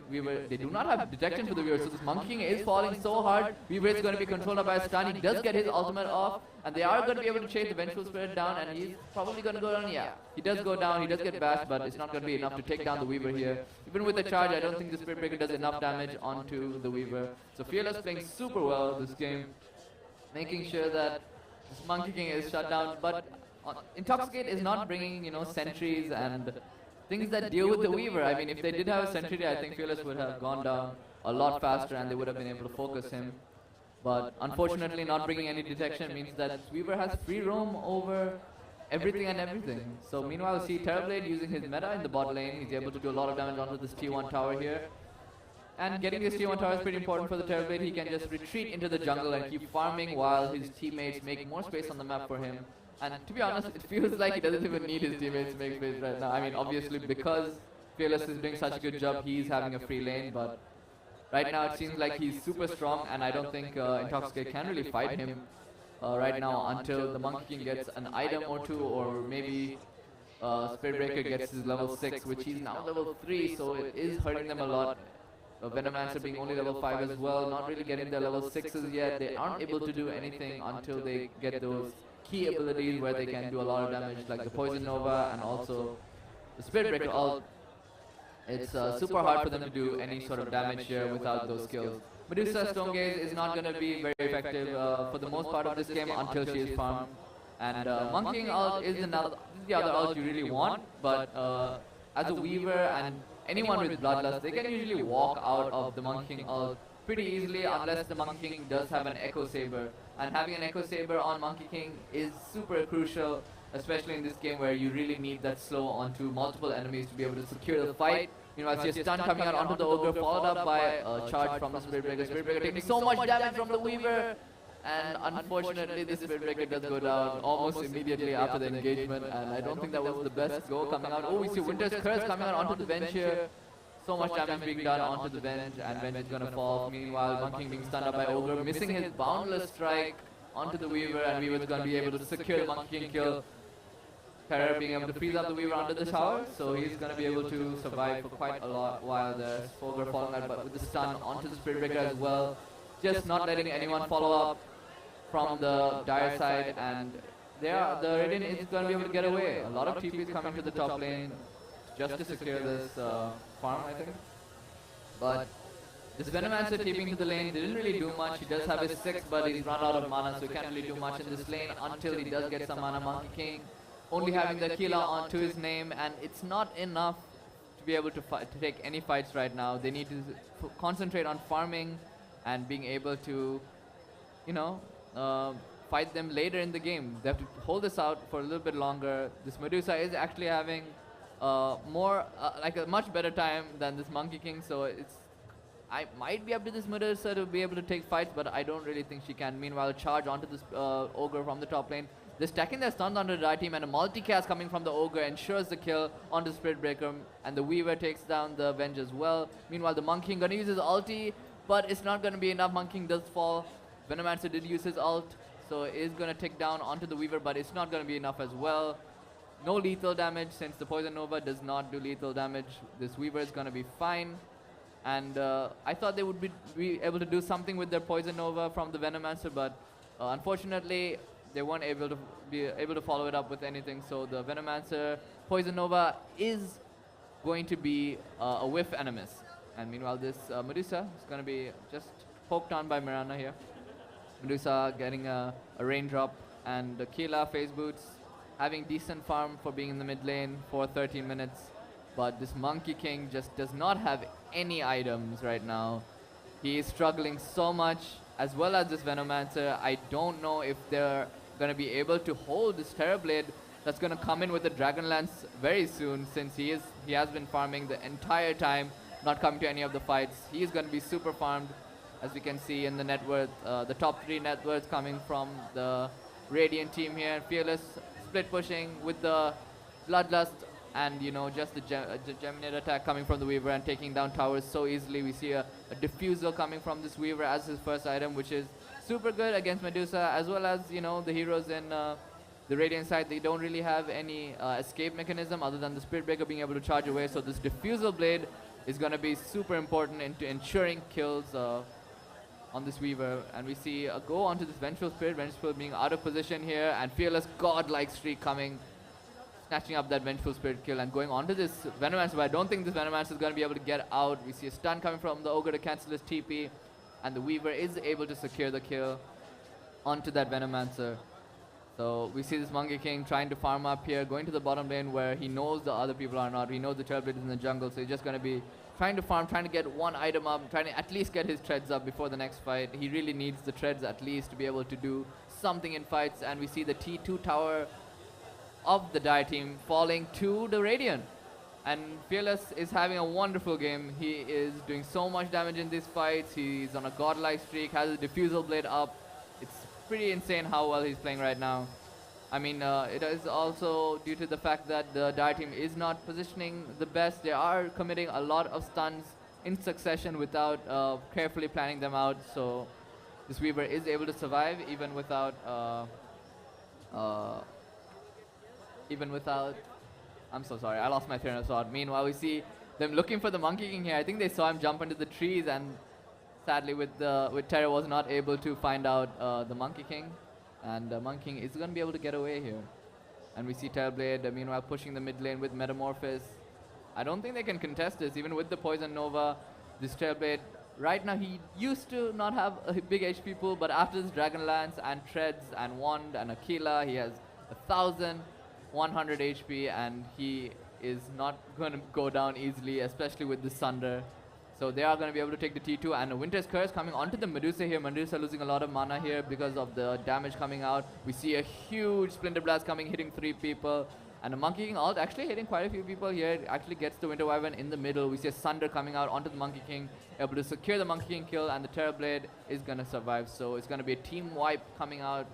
They do not have detection for the Weaver, so this Monkey King is falling so hard. Weaver is going to be controlled by a stun. He does get his ultimate off, and they are going to be able to chase the Vengeful Spirit down, and he's probably going to go down. Yeah, he does go down, he does get bashed, but it's not going to be enough to take down the Weaver here. Even with the charge, I don't think the Spirit Breaker does enough damage onto the Weaver. So Fearless playing super well this game, making sure that this Monkey King is shut down, but Intoxicate is not bringing, sentries and things that deal with the Weaver. I mean, if they did have a sentry, I think Fearless would have gone down a lot faster and they would have been able to focus him. But unfortunately, not bringing any detection means that Weaver has free roam over everything and everything. So meanwhile, we see Terrorblade using his meta in the bot lane. He's able to do a lot of damage onto this T1 tower here. And getting this T1 tower is pretty important for the Terrorblade. He can just retreat into the jungle and keep farming while his teammates make more space on the map for him. And to be honest, it feels like he doesn't even need his teammates to make space right now. I mean, obviously, because Fearless is doing such a good job, he's having a free lane, but right now it seems like he's super strong, and I don't think Intoxicate can really fight him right now until the Monkey King gets an item or two, or maybe Spirit Breaker gets his level 6, which he's now level 3, so it is hurting them a lot. Venomancer being only level 5 as well, not really getting their level 6s yet. They aren't able to do anything until they get those key abilities where they can do a lot of damage, like the Poison Nova and also the Spirit Breaker ult. It's super hard for them to do any sort of damage here without those skills. Medusa Stone Gaze is not going to be very effective for the most part of this game until she is farmed. And Monkey King ult is the other ult you really want, but as a Weaver and anyone with Bloodlust, they can usually walk out of the Monkey King ult pretty easily unless the Monkey King does have an Echo Saber. And having an Echo Saber on Monkey King is super crucial, especially in this game where you really need that slow onto multiple enemies to be able to secure the fight. Meanwhile, see a stun coming out onto the Ogre, followed up by a charge from the Spirit Breaker. Spirit Breaker taking so much damage from the Weaver, and unfortunately the Spirit Breaker does go down almost immediately after the engagement, and I don't think that was the best go coming out. Oh, we see Winter's Curse coming out onto the bench here. So much damage being done onto the bench, and bench is gonna fall. Meanwhile, Monkey King being stunned up by Ogre, missing his Boundless Strike onto the Weaver, and Weaver's gonna be able to secure the Monkey King kill. Terror being able to freeze up the Weaver under the tower, so he's gonna be able to survive for quite a lot while the Ogre falling out, but with the stun onto the Spirit Breaker as well. Just not letting anyone follow up from the dire side, and the Radiant is gonna be able to get away. A lot of TPs coming to the top lane just to secure this farm, I think. But this Venomancer TPing to the lane didn't really do much. He does have his 6, but he's run out of mana, so he can't really do much in this lane until he does get some mana. Monkey King only having the Aquila onto his name, and it's not enough to be able to take any fights right now. They need to concentrate on farming and being able to, you know, fight them later in the game. They have to hold this out for a little bit longer. This Medusa is actually having like a much better time than this Monkey King, so I might be up to this Medusa to be able to take fights, but I don't really think she can. Meanwhile, charge onto this Ogre from the top lane. They're stacking their stuns onto the right team, and a multicast coming from the Ogre ensures the kill onto Spirit Breaker, and the Weaver takes down the Avenge as well. Meanwhile, the Monkey King gonna use his ulti, but it's not gonna be enough. Monkey King does fall. Venomancer did use his ult, so it is gonna take down onto the Weaver, but it's not gonna be enough as well. No lethal damage, since the Poison Nova does not do lethal damage. This Weaver is gonna be fine. And I thought they would be able to do something with their Poison Nova from the Venomancer, but unfortunately, they weren't able to follow it up with anything. So the Venomancer Poison Nova is going to be a whiff Animus. And meanwhile, this Medusa is going to be just poked on by Mirana here. Medusa getting a raindrop, and the Kila Phase Boots having decent farm for being in the mid lane for 13 minutes. But this Monkey King just does not have any items right now. He is struggling so much, as well as this Venomancer. I don't know if they're going to be able to hold this Terrorblade that's going to come in with the Dragonlance very soon, since he has been farming the entire time, not coming to any of the fights. He is going to be super farmed, as we can see in the net worth, the top 3 net worths coming from the Radiant team here. Fearless split pushing with the Bloodlust, and you know, just the Geminate attack coming from the Weaver and taking down towers so easily. We see a Diffusal coming from this Weaver as his first item, which is super good against Medusa, as well as, you know, the heroes in the Radiant side. They don't really have any escape mechanism other than the Spirit Breaker being able to charge away. So this Diffusal Blade is going to be super important into ensuring kills on this Weaver. And we see a go onto this Vengeful Spirit. Vengeful Spirit being out of position here, and Fearless godlike streak coming, snatching up that Vengeful Spirit kill and going onto this Venomancer. But I don't think this Venomancer is going to be able to get out. We see a stun coming from the Ogre to cancel his TP, and the Weaver is able to secure the kill onto that Venomancer. So we see this Monkey King trying to farm up here, going to the bottom lane where he knows the other people are not. He knows the Trailblazer is in the jungle, so he's just going to be trying to farm, trying to get one item up, trying to at least get his treads up before the next fight. He really needs the treads at least to be able to do something in fights, and we see the T2 tower of the Dire team falling to the Radiant. And Fearless is having a wonderful game. He is doing so much damage in these fights. He's on a godlike streak, has a diffusal blade up. It's pretty insane how well he's playing right now. I mean, it is also due to the fact that the Dire team is not positioning the best. They are committing a lot of stuns in succession without carefully planning them out. So this Weaver is able to survive even without I'm so sorry, I lost my train of thought. Meanwhile, we see them looking for the Monkey King here. I think they saw him jump into the trees, and sadly with Terra was not able to find out the Monkey King. And Monkey King is going to be able to get away here. And we see Terrorblade meanwhile pushing the mid lane with Metamorphosis. I don't think they can contest this, even with the Poison Nova. This Terrorblade, right now he used to not have a big HP pool, but after this Dragonlance and Treads and Wand and Aquila, he has 1,100 HP, and he is not going to go down easily, especially with the Sunder. So they are going to be able to take the T2, and Winter's Curse coming onto the Medusa here. Medusa losing a lot of mana here because of the damage coming out. We see a huge Splinter Blast coming, hitting 3 people. And a Monkey King ult actually hitting quite a few people here. It actually gets the Winter Wyvern in the middle. We see a Sunder coming out onto the Monkey King, able to secure the Monkey King kill, and the Terrorblade is going to survive. So it's going to be a team wipe coming out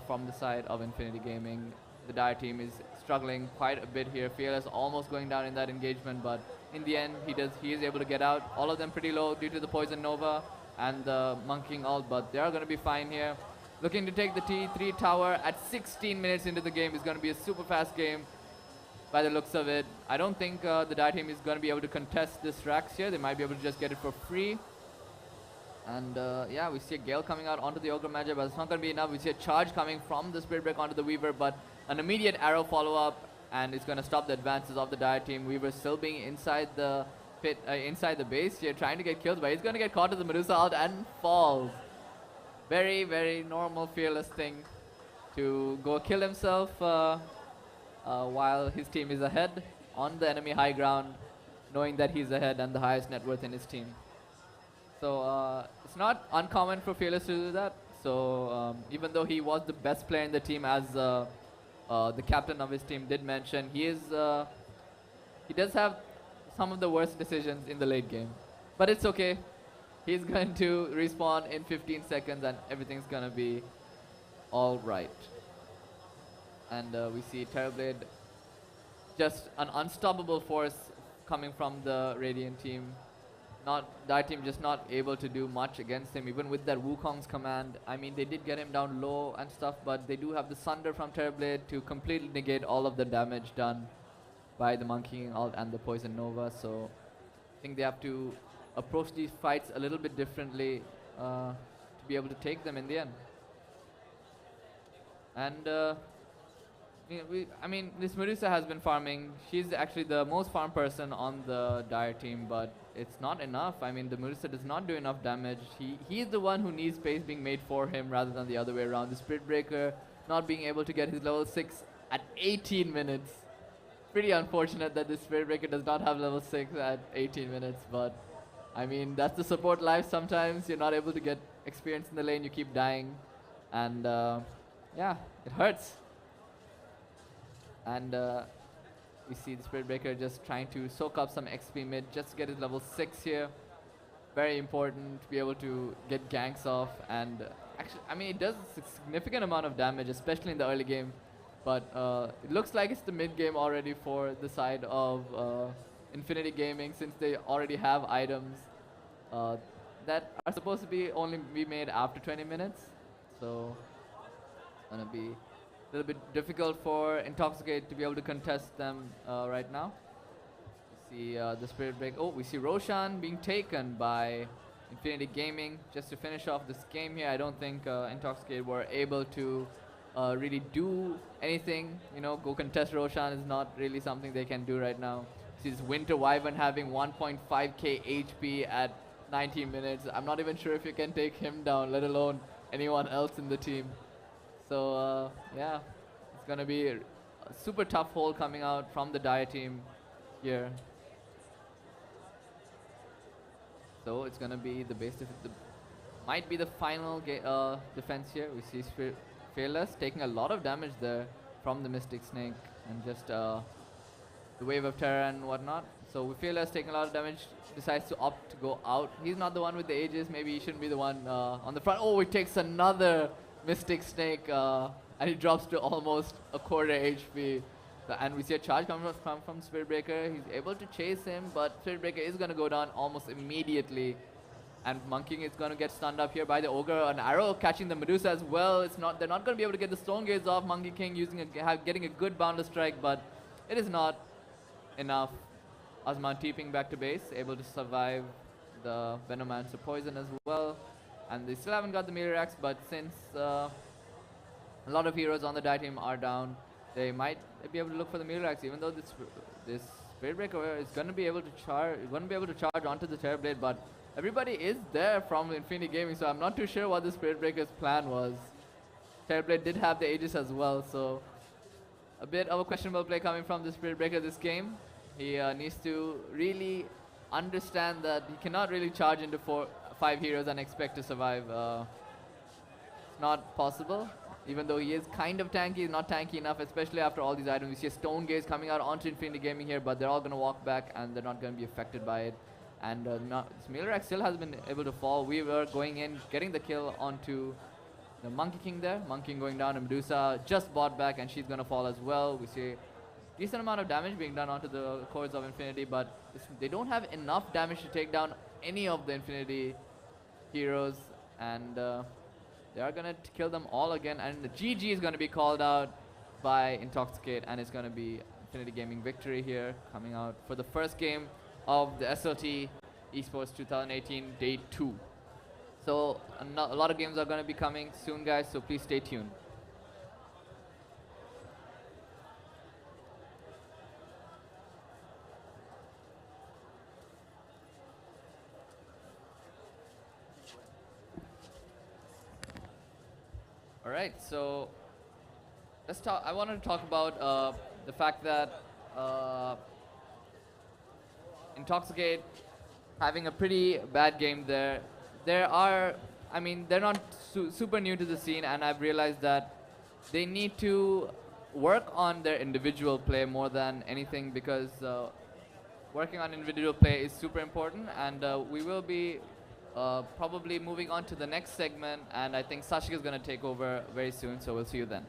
from the side of Infinity Gaming. The Dire team is struggling quite a bit here. Fearless almost going down in that engagement, but in the end, he is able to get out. All of them pretty low due to the Poison Nova and the Monkey King ult, but they are going to be fine here. Looking to take the T3 tower at 16 minutes into the game. Is going to be a super fast game by the looks of it. I don't think the Dire team is going to be able to contest this Rax here. They might be able to just get it for free. And yeah, we see a Gale coming out onto the Ogre Magi, but it's not going to be enough. We see a charge coming from the Spirit Break onto the Weaver, but an immediate arrow follow-up, and it's going to stop the advances of the Dire team. Weaver still being inside the pit, inside the base here, trying to get killed, but he's going to get caught to the Medusa ult and falls. Very, very normal Fearless thing to go kill himself while his team is ahead on the enemy high ground, knowing that he's ahead and the highest net worth in his team. So it's not uncommon for Fearless to do that. So even though he was the best player in the team, as the captain of his team did mention, he does have some of the worst decisions in the late game. But it's okay. He's going to respawn in 15 seconds and everything's going to be all right. And we see Terrorblade, just an unstoppable force coming from the Radiant team. Dire team just not able to do much against him, even with that Wukong's command. I mean, they did get him down low and stuff, but they do have the Sunder from Terrorblade to completely negate all of the damage done by the Monkey King ult and the Poison Nova. So I think they have to approach these fights a little bit differently to be able to take them in the end. And I mean, this Medusa has been farming. She's actually the most farm person on the Dire team, but it's not enough. I mean, the Medusa does not do enough damage. He's the one who needs space being made for him rather than the other way around. The Spirit Breaker not being able to get his level 6 at 18 minutes. Pretty unfortunate that the Spirit Breaker does not have level 6 at 18 minutes, but I mean, that's the support life sometimes. You're not able to get experience in the lane, you keep dying. And yeah, it hurts. And we see the Spirit Breaker just trying to soak up some XP mid just to get his level 6 here. Very important to be able to get ganks off. And actually, I mean, it does a significant amount of damage, especially in the early game. But it looks like it's the mid game already for the side of Infinity Gaming, since they already have items that are supposed to be only be made after 20 minutes. So it's gonna be a little bit difficult for Intoxicate to be able to contest them right now. We see the Spirit Break. Oh, we see Roshan being taken by Infinity Gaming just to finish off this game here. I don't think Intoxicate were able to really do anything. You know, go contest Roshan is not really something they can do right now. See this Winter Wyvern having 1.5k HP at 19 minutes. I'm not even sure if you can take him down, let alone anyone else in the team. So yeah, it's gonna be a super tough hole coming out from the Dire team here. So it's gonna be the base might be the final defense here. We see Fearless taking a lot of damage there from the Mystic Snake and just the Wave of Terror and whatnot. So Fearless taking a lot of damage, decides to opt to go out. He's not the one with the Aegis. Maybe he shouldn't be the one on the front. Oh, he takes another Mystic Snake and he drops to almost a quarter HP. And we see a charge come from Spirit Breaker. He's able to chase him, but Spirit Breaker is going to go down almost immediately. And Monkey is going to get stunned up here by the Ogre. An arrow catching the Medusa as well. They're not going to be able to get the Stone Gaze off. Monkey King getting a good boundless strike, but it is not enough. Azman TPing back to base, able to survive the Venom and Poison as well. And they still haven't got the Meteor Axe, but since a lot of heroes on the Dire team are down, they might be able to look for the Meteor Axe, even though this Spirit Breaker is going to be able to charge onto the Terrorblade, but everybody is there from Infinity Gaming, so I'm not too sure what the Spirit Breaker's plan was. Terrorblade did have the Aegis as well, so a bit of a questionable play coming from the Spirit Breaker this game. He needs to really understand that he cannot really charge into 5 heroes and expect to survive. It's not possible. Even though he is kind of tanky, he's not tanky enough, especially after all these items. We see a Stone Gaze coming out onto Infinity Gaming here, but they're all going to walk back and they're not going to be affected by it. And Meteor Axe still has been able to fall. We were going in, getting the kill onto the Monkey King there. Monkey King going down, and Medusa just bought back and she's going to fall as well. We see decent amount of damage being done onto the cores of Infinity, but they don't have enough damage to take down any of the Infinity heroes, and they are going to kill them all again, and the GG is going to be called out by Intoxicate, and it's going to be Infinity Gaming victory here, coming out for the first game of the SLT eSports 2018 Day 2. So a lot of games are going to be coming soon, guys, so please stay tuned. All right, so let's talk. I wanted to talk about the fact that Intoxicate having a pretty bad game there. They're not super new to the scene, and I've realized that they need to work on their individual play more than anything, because working on individual play is super important, and we will be probably moving on to the next segment, and I think Sashik is going to take over very soon, so we'll see you then.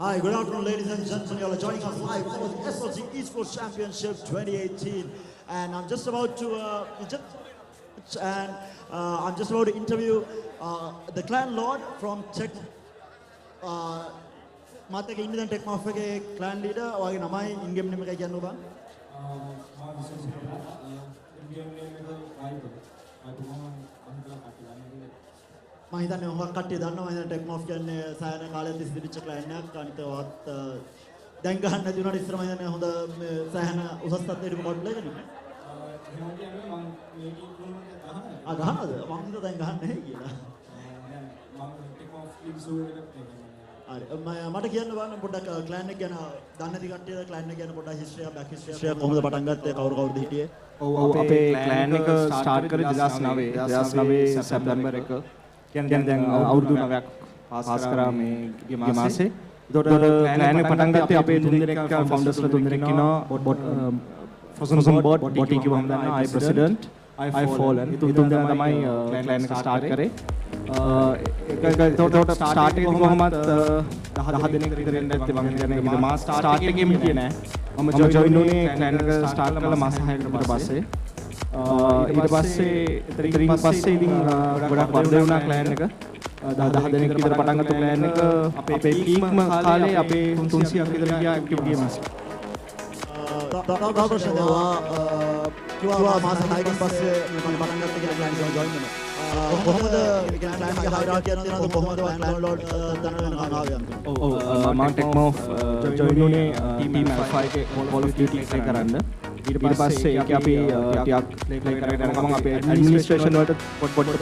Hi, good afternoon, ladies and gentlemen. You all are joining us live for the SLT eSports Championship 2018, and I'm just about to interview the clan lord from Tech. Mate ke Indian Tech Mafia ke clan leader. Wagi namai in-game name ka kya nuba? මම හිතන්නේ හුඟක් කට්ටිය දන්නවා මම හිතන්නේ tech මොෆ් කියන්නේ සායන කාලේ තිස් දිවිච්ච ක්ලයින්ට් එකක් අනිතවත් දැන් ගහන්න නැති වුණාට ඉස්සර මම හිතන්නේ හොඳ සායන උසස් තත්ත්වයකට මොඩල් එකනේ එහෙම කියන්නේ මම මේකේ කොහොමද ගහනවද මම හිතුවා දැන් ගහන්නේ නැහැ කියලා මම ටෙක් මොෆ් ලින්සෝ එකට හරි මට කියන්න බලන්න පොඩ්ඩක් ක්ලයින්ට් එක ගැන දන්නේ නැති කට්ටිය ක්ලයින්ට් එක ගැන පොඩ්ඩක් හිස්ටරි එක බෑක් හිස්ටරි එක කොහොමද පටන් ගත්තේ කවුරුද හිටියේ ඔව් අපේ ක්ලෑන් එක ස්ටාර්ට් කරේ 2009 සැප්තැම්බර් 1 කියන්නේ දැන් අවුරුදු 9ක් පාස් කරා මේ ගිය මාසේ. ඒතකොට ක්ලෑන් එක පටන් ගත්තේ අපේ තුන්දෙනෙක් ෆවුන්ඩර්ස්ලා තුන්දෙනෙක් ඉන්නවා. ෆොසන්සන් බෝඩ් බොටි කිව්වම දන්නවා I president I fallen. තුන්දෙනා තමයි ක්ලෑන් එක ස්ටාර්ට් කරේ. ඒකට ස්ටාර්ට් එකේ කොහොමද 10 දෙනෙක් විතර ඉන්න ඇත්තේ මම කියන්නේ මාස් ස්ටාර්ට් එකේම හිටියේ නෑ. මම ජොයින් වුණේ ක්ලෑන් එක ස්ටාර්ට් කරලා මාස 6කට පස්සේ. ඊට පස්සේ ඉතින් පස්සේ ඉතින් ගොඩක් වර්ධනය වුණා ක්ලෑන් එක 10 දෙනෙක් විතර පටන් ගත්ත ක්ලෑන් එක අපේ පීක්ම කාලේ අපේ 300ක් විතර ගියා ඇක්ටිව් ගේමර්ස් ප්‍රශ්න දෙනවා කිව්වා මාස 6කින් පස්සේ මම පටන් ගත්ත කියලා ක්ලෑන් එක ජොයින් වෙනවා කොහොමද ක්ලෑන් එක හයිරාකි කියන දේනද කොහොමද ක්ලෑන් ලෝඩ් තන වෙනකන් ආවේ අන්තිමට ඔව් මම ටෙක් මොෆ් ජොයින් වුණේ ටීම් ඇල්ෆා එකේ Call of Duty එක කරන්න ඊට පස්සේ ඒක අපි ටිකක් ප්ලේ කරගෙන යන ගමන් අපේ ඇඩ්මිනිස්ට්‍රේෂන් වලට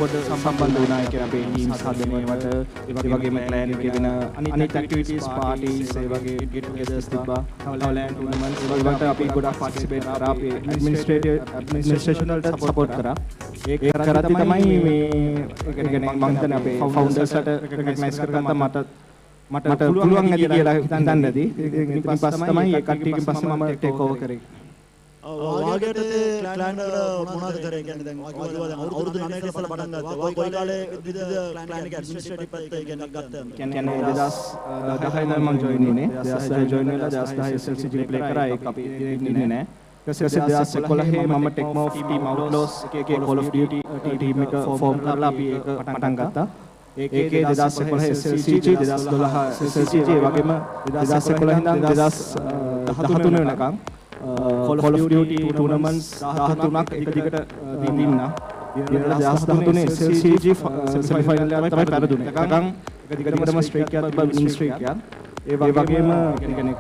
පොඩ සම්බන්ධ වුණා. ඒ කියන්නේ අපේ ටීම්ස් හදන්නේ වට ඒ වගේම ක්ලෑන් එකේ දෙන අනිත් ඇක්ටිවිටීස් පාටිස් ඒ වගේ get togethers තිබ්බා. ලෑන් ටූර්නමන්ට්ස් ඒ වලට අපි ගොඩක් පාටිසිපේට් කරා. අපි ඇඩ්මිනිස්ට්‍රේෂන් වලට සපෝට් කරා. ඒක කරද්දි තමයි මේ ඒ කියන්නේ මම හිතන්නේ අපේ ෆවුන්ඩර්ස්ලට රෙකග්නයිස් කරගත්තා මට පුළුවන් ඇති කියලා හිතන්නේ නැති. ඊට පස්සේ තමයි ඒ කට්ටියකින් පස්සේ මම ටේක් ඕවර් කරේ. වාගේට ක්ලෑන් වල මොනවද කරේ කියන්නේ දැන් වාගේවා දැන් අවුරුදු 9කට ඉස්සෙල්ලා පටන් ගත්තා. කොයි කාලේ විදිහද ක්ලෑන් එක ඇඩ්මිනිස්ට්‍රේටිව් පැත්තේ කියන්නේ ගත්තා. කියන්නේ 2010 ඉඳන් මම ජොයින් වුණේ. 2010 ජොයින් වෙලා 2010 SLT ප්ලේ කරා. ඒක අපි ඉන්නේ නැහැ. ඊට පස්සේ 2011 මම ටෙක් මොෆ් ටීම් අවුට්ලෝස් එකේ Call of Duty ටීම් එක ෆෝම් කරලා අපි ඒක පටන් ගත්තා. ඒකේ 2011 SLT 2012 SLT ඒ වගේම 2011 ඉඳන් 2013 වෙනකම් Call of Duty tournaments 13ක් එක දිගට දින්නා. 2013 SLCG semi final එකේ තමයි පෙරදුනේ. එකකම් එක දිගටම ස්ට්‍රීක් එකක් තිබ්බා විනිං ස්ට්‍රීක් එකක්. ඒ වගේම කියන්නේ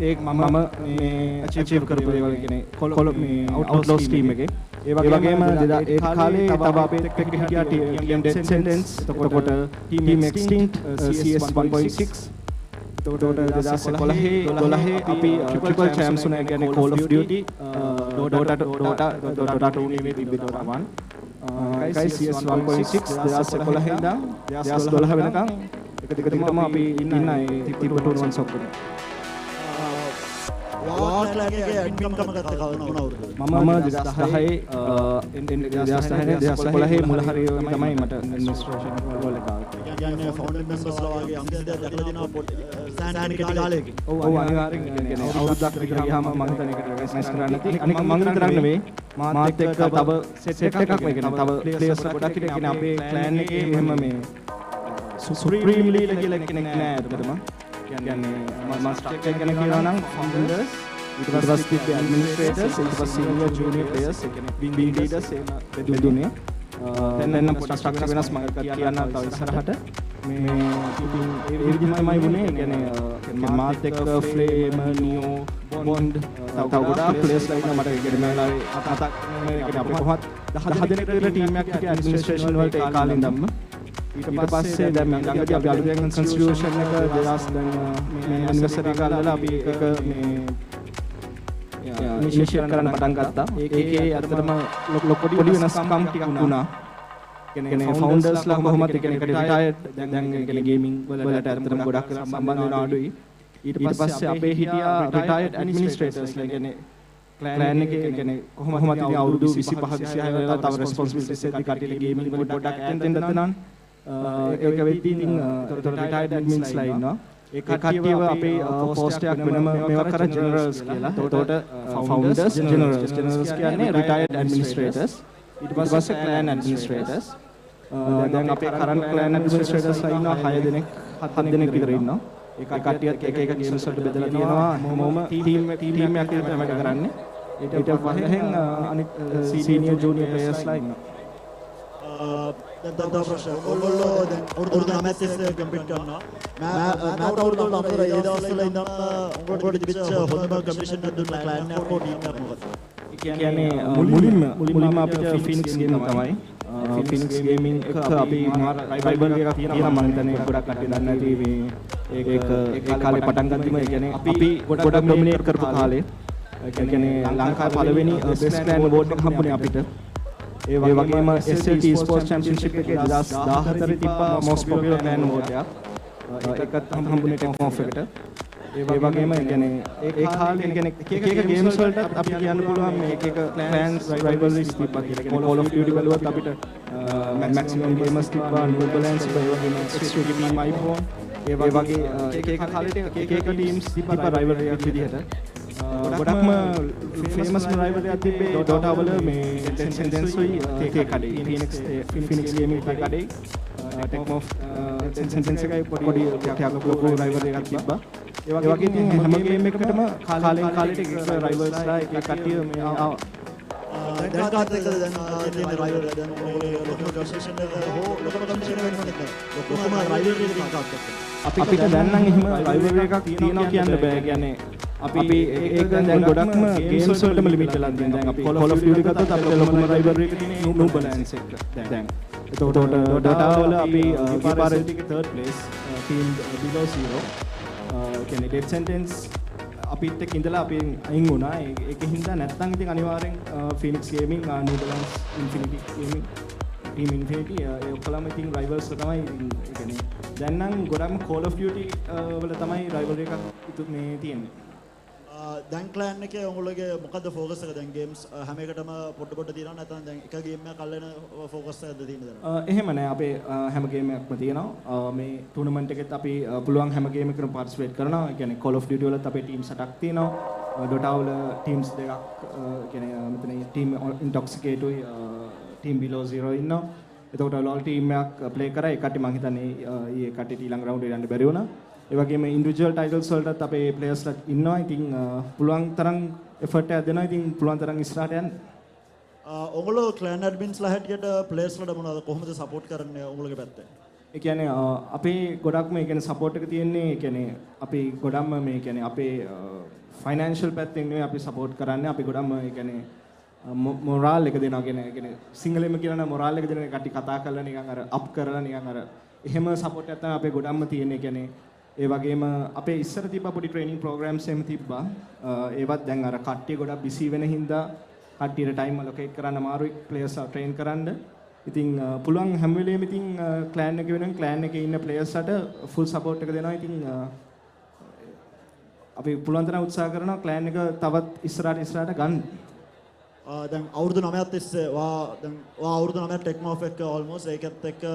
ඒක මම මේ අචීව් කරපු දේවල් කියන්නේ Call of මේ Outlaws team එකේ. ඒ වගේම ඒ කාලේ තව අපේ එක්ක හිටියා TM Death Sentence. එතකොට Team Extinct CS 1.6 එතකොට 2011 අපි ට්‍රිපල් චැම්ප්ස් වුණා. කියන්නේ Call of Duty Dota 2 නෙමෙයි තිබ්බේ Dota 1 guys CS 1.6 2011 ඉඳන් 2012 වෙනකන් එක දිගටම අපි ඉන්න ඒ තිබ්බ ටූර්නමන්ට්ස් ඔක්කොම ක්ලෑන් එකේ ඇඩ්මින් කම ගත්ත කවුරුද මම 2010 මුල හරියම තමයි මට ඇඩ්මිනිස්ට්‍රේෂන් රෝල් එක ආවේ. කියන්නේ ෆවුන්ඩර් මෙම්බර්ස්ලා වගේ අංගයන් දැකලා දෙනවා සෑන් කෙටි කාලයකින්. ඔව් අනිවාර්යෙන් කියන්නේ අවුරුද්දක් විතර ගියාම මම හිතන්නේ ඒකට රෙකග්නයිස් කරන්න නැති. අනික මම විතරක් නෙවෙයි මාත් එක්ක තව සෙට් එකක් මේ කියන්නේ තව ප්ලේයර්ස්ලා ගොඩක් හිටියා. කියන්නේ අපේ ක්ලෑන් එකේ මෙහෙම මේ සුප්‍රීම් ලීඩර් කියලා කෙනෙක් නෑ අදටම. කියන්නේ මම ස්ට්‍රක්චර් ගැන කියනවා නම් ෆවුන්ඩර්ස් ඊට පස්සේ ඇඩ්මිනිස්ට්‍රේටර්ස් ඊට පස්සේ සීනියර් ජූනියර් ප්ලේයර්ස් ඒ කියන්නේ වින් ලීඩර්ස් එහෙම බෙදුනේ. දැන් නම් ස්ට්‍රක්චර් වෙනස් මම කියන්න තව ඉස්සරහට මේ ඉතින් ඒ විදිහම තමයි වුනේ. කියන්නේ මාත් එක්ක ෆ්ලේම් නියෝ බොන්ඩ් තව ගොඩාක් ප්ලේයර්ස්ලා ඉන්නවා. මට ඒ කියන්නේ මම මතක් මේ කියන්නේ අපි කොහොමද 10 දෙනෙක් විතර ටීම් එකක් හිටිය ඇඩ්මිනිස්ට්‍රේෂන් වලට ඒ කාලේ ඉඳන්ම. ඊට පස්සේ දැන් මම ළඟදී අපි අලුතෙන් කන්ස්ටිටියුෂන් එක 2000 දැන් මේ ඇනිවර්සරි එක අල්ලලා අපි ඒක මේ ඉනිෂියල් කරන්න පටන් ගත්තා. ඒකේ අතරම පොඩි වෙනස්කම් ටිකක් වුණා. කියන්නේ ෆවුන්ඩර්ස්ලා කොහොමද කියන්නේ රිටයර්ඩ් දැන් කියන්නේ ගේමින් වලට අතරම ගොඩක් සම්බන්ධ වෙන අඩුයි. ඊට පස්සේ අපේ හිටියා රිටයර්ඩ් ඇඩ්මිනිස්ට්‍රේටර්ස්ලා කියන්නේ ක්ලෑන් එකේ කියන්නේ කොහොමද ඉතින් අවුරුදු 25 26 වෙලා තව රෙස්පොන්සිබිලිටිස් එකක් කටියට ගේමින් වලට පොඩ්ඩක් ඈතෙන් දෙන්න ඒක වෙද්දී ඉතින් රිටයර්ඩ් ඇඩ්මින්ස්ලා ඉන්නවා. ඒ කට්ටියව අපේ පෝස්ට් එකක් වෙනම මේවා කර ජෙනරල්ස් කියලා. එතකොට ෆවුන්ඩර්ස් ජෙනරල්ස් කියන්නේ retired administrators. ඊට පස්සේ clan administrators. දැන් අපේ current clan administrators ලා ඉන්නවා 6 දෙනෙක් 7 දෙනෙක් විතර ඉන්නවා. ඒ කට්ටියත් එක එක ගේම්ස් වලට බෙදලා තියෙනවා. හැමෝම ටීම් එකක් විතර වැඩ කරන්නේ. ඊට පස්සෙන් අනිත් සීනියර් ජූනියර් ප්ලේයර්ස් ලා ඉන්නවා. දැන් තව ප්‍රශ්න. ඔයගොල්ලෝ දැන් අවුරුදු 9ක් තිස්සේ කම්පීට් කරනවා. මම අවුරුදු 9 ඒ දවස්වල ඉඳන් ඔයගොල්ලෝ තිබිච්ච හොඳම කම්පිටිෂන් එකක් දුන්න ක්ලයන්ට් එකක් හෝ ටීම් එකක් මොකද? කියන්නේ මුලින්ම අපිට ෆිනික්ස් ගේම් තමයි. ෆිනික්ස් ගේමින් එක අපි රයිවල් එකක් තියෙනවා මම හිතන්නේ ගොඩක් කට්ටිය දන්නේ නැති මේ ඒක ඒ කාලේ පටන් ගත්තම ඒ කියන්නේ අපි ගොඩක් ඩොමිනේට් කරපු කාලේ ඒ කියන්නේ ලංකාවේ පළවෙනි බෙස්ට් ක්ලෑන් අවෝඩ් එක හම්බුනේ අපිට. ඒ වගේම SLT eSports championship එකේ 2014 තිබ්බා most popular clan award එකක්. ඒකත් හම්බුනේ ටෙක්මෝෆ් එකට. ඒ වගේම කියන්නේ ඒ කාලේ කියන්නේ එක ගේම්ස් වලට අපි කියන්න පුළුවන් මේ එක clans rivalries තිබ්බා කියලා. කියන්නේ Call of Duty වලවත් අපිට maximum gamers තිබ්බා, New Balance ඒ වගේම Extreme Team iPhone ඒ වගේ එක කාලෙට එක teams තිබ්බා rivalry එකක් විදිහට. ගොඩක්ම famous rivalry එකක් තිබ්බේ Dota වල මේ Tencentුයි තේ කඩේ Phoenix Gaming තේ කඩේ ටෙක්මෝෆ් Tencent එකයි පොඩි ටිකක් ලොකු rivalry එකක් තිබ්බා. ඒ වගේ ඉතින් හැම ගේම් එකකටම කාලෙන් කාලෙට එක රයිවල්ස් ලා එක කට්ටිය මේ ආවා. දැන් කාත් එක්කද දැන් තියෙන රයිවල් දැන් ඔයගොල්ලෝ ලොකම කන්සෙෂන් එක හෝ ලොකම කන්සෙෂන් වෙන්න නැත්නම් ලොකම රයිවල් එකක් කාත් එක්ක අපිට දැන් නම් එහෙම රයිවල් එකක් තියෙනවා කියන්න බෑ. කියන්නේ අපි ඒක දැන් ගොඩක්ම ගේම්ස් වලටම ලිමිට් වෙලා තියෙනවා. දැන් අපි Call of Duty ගත්තොත් අපිට ලොකුම රයිවල් එක තියෙන්නේ New Balance එක. දැන් එතකොට Dota වල අපි පාරෙල්ටි එකේ 3rd place team below 0 කියන්නේ death sentence අපිත් එක්ක ඉඳලා අපි අයින් වුණා. ඒකෙන් හින්දා නැත්තම් ඉතින් අනිවාර්යෙන් Phoenix Gaming, New Balance, Infinity Gaming, Team Infinity ඒ ඔක්කොලම ඉතින් rivals තමයි. ඒ කියන්නේ දැන් නම් ගොඩක්ම Call of Duty වල තමයි rivalry එකක් මේ තියෙන්නේ. දැන් ක්ලෑන් එකේ ඔයගොල්ලෝගේ මොකද්ද ફોකස් එක? දැන් ගේම්ස් හැම එකටම පොඩ තියෙනවා නැත්නම් දැන් එක ගේම් එකක් අල්ලන ફોකස් එකක්ද තියෙන්නේ දැන්? එහෙම නෑ. අපේ හැම ගේම් එකක්ම තියෙනවා. මේ ටූර්නමන්ට් එකෙත් අපි පුළුවන් හැම ගේම් එකකටම පාර්ටිසිපේට් කරනවා. ඒ කියන්නේ Call of Duty වලත් අපේ ටීම්ස් 8ක් තියෙනවා. Dota වල ටීම්ස් දෙකක් කියන්නේ මෙතන ටීම් Intoxicate උයි ටීම් Below Zero ඉන්නවා. එතකොට LoL ටීම් එකක් ප්ලේ කරා. ඒ කට්ටිය මම හිතන්නේ ඊයේ කට්ටියට ඊළඟ රවුන්ඩ් එකට යන්න බැරි වුණා. ඒ වගේම ඉන්ඩිවිජුවල් ටයිටල්ස් වලටත් අපේ ප්ලේයර්ස්ලා ඉන්නවා. ඉතින් පුළුවන් තරම් එෆර්ට් එකක් දෙනවා. ඉතින් පුළුවන් තරම් ඉස්සරහට යන්න. ඔයගොල්ලෝ ක්ලෑන් ඇඩ්මින්ස්ලා හැටියට ප්ලේයර්ස්ලාට මොනවද කොහොමද සපෝට් කරන්නේ ඔයගොල්ලෝගේ පැත්තෙන්? ඒ කියන්නේ අපේ ගොඩක්ම ඒ කියන්නේ සපෝට් එක තියෙන්නේ ඒ කියන්නේ අපි ගොඩක්ම මේ කියන්නේ අපේ ෆයිනෑන්ෂල් පැත්තෙන් නෙවෙයි අපි සපෝට් කරන්නේ. අපි ගොඩක්ම ඒ කියන්නේ මොරාල් එක දෙනවා. කියන්නේ සිංහලෙන්ම කියනවා නම් මොරාල් එක දෙන කට්ටිය කතා කරලා නිකන් අර අප් කරලා නිකන් අර එහෙම සපෝට් එකක් තමයි අපේ ගොඩක්ම තියෙන්නේ. කියන්නේ ඒ වගේම අපේ ඉස්සර තිබ්බා පොඩි ට්‍රේනින් ප්‍රෝග්‍රෑම්ස් එහෙම තිබ්බා. ඒවත් දැන් අර කට්ටිය ගොඩක් බිසි වෙන හින්දා කට්ටියට ටයිම් අලොකේට් කරන්න අමාරුයි ප්ලේයර්ස්ලා ට්‍රේන් කරන්න. ඉතින් පුළුවන් හැම වෙලේම ඉතින් ක්ලෑන් එකේ වෙනනම් ක්ලෑන් එකේ ඉන්න ප්ලේයර්ස්ලාට ෆුල් සපෝට් එක දෙනවා. ඉතින් අපි පුළුවන් තරම් උත්සාහ කරනවා ක්ලෑන් එක තවත් ඉස්සරහට ගන්න. දැන් අවුරුදු 9ක් තිස්සේ දැන් අවුරුදු 9ක් ටෙක්මෝෆ් එක ඕල්මෝස්ට් ඒකත් එක්ක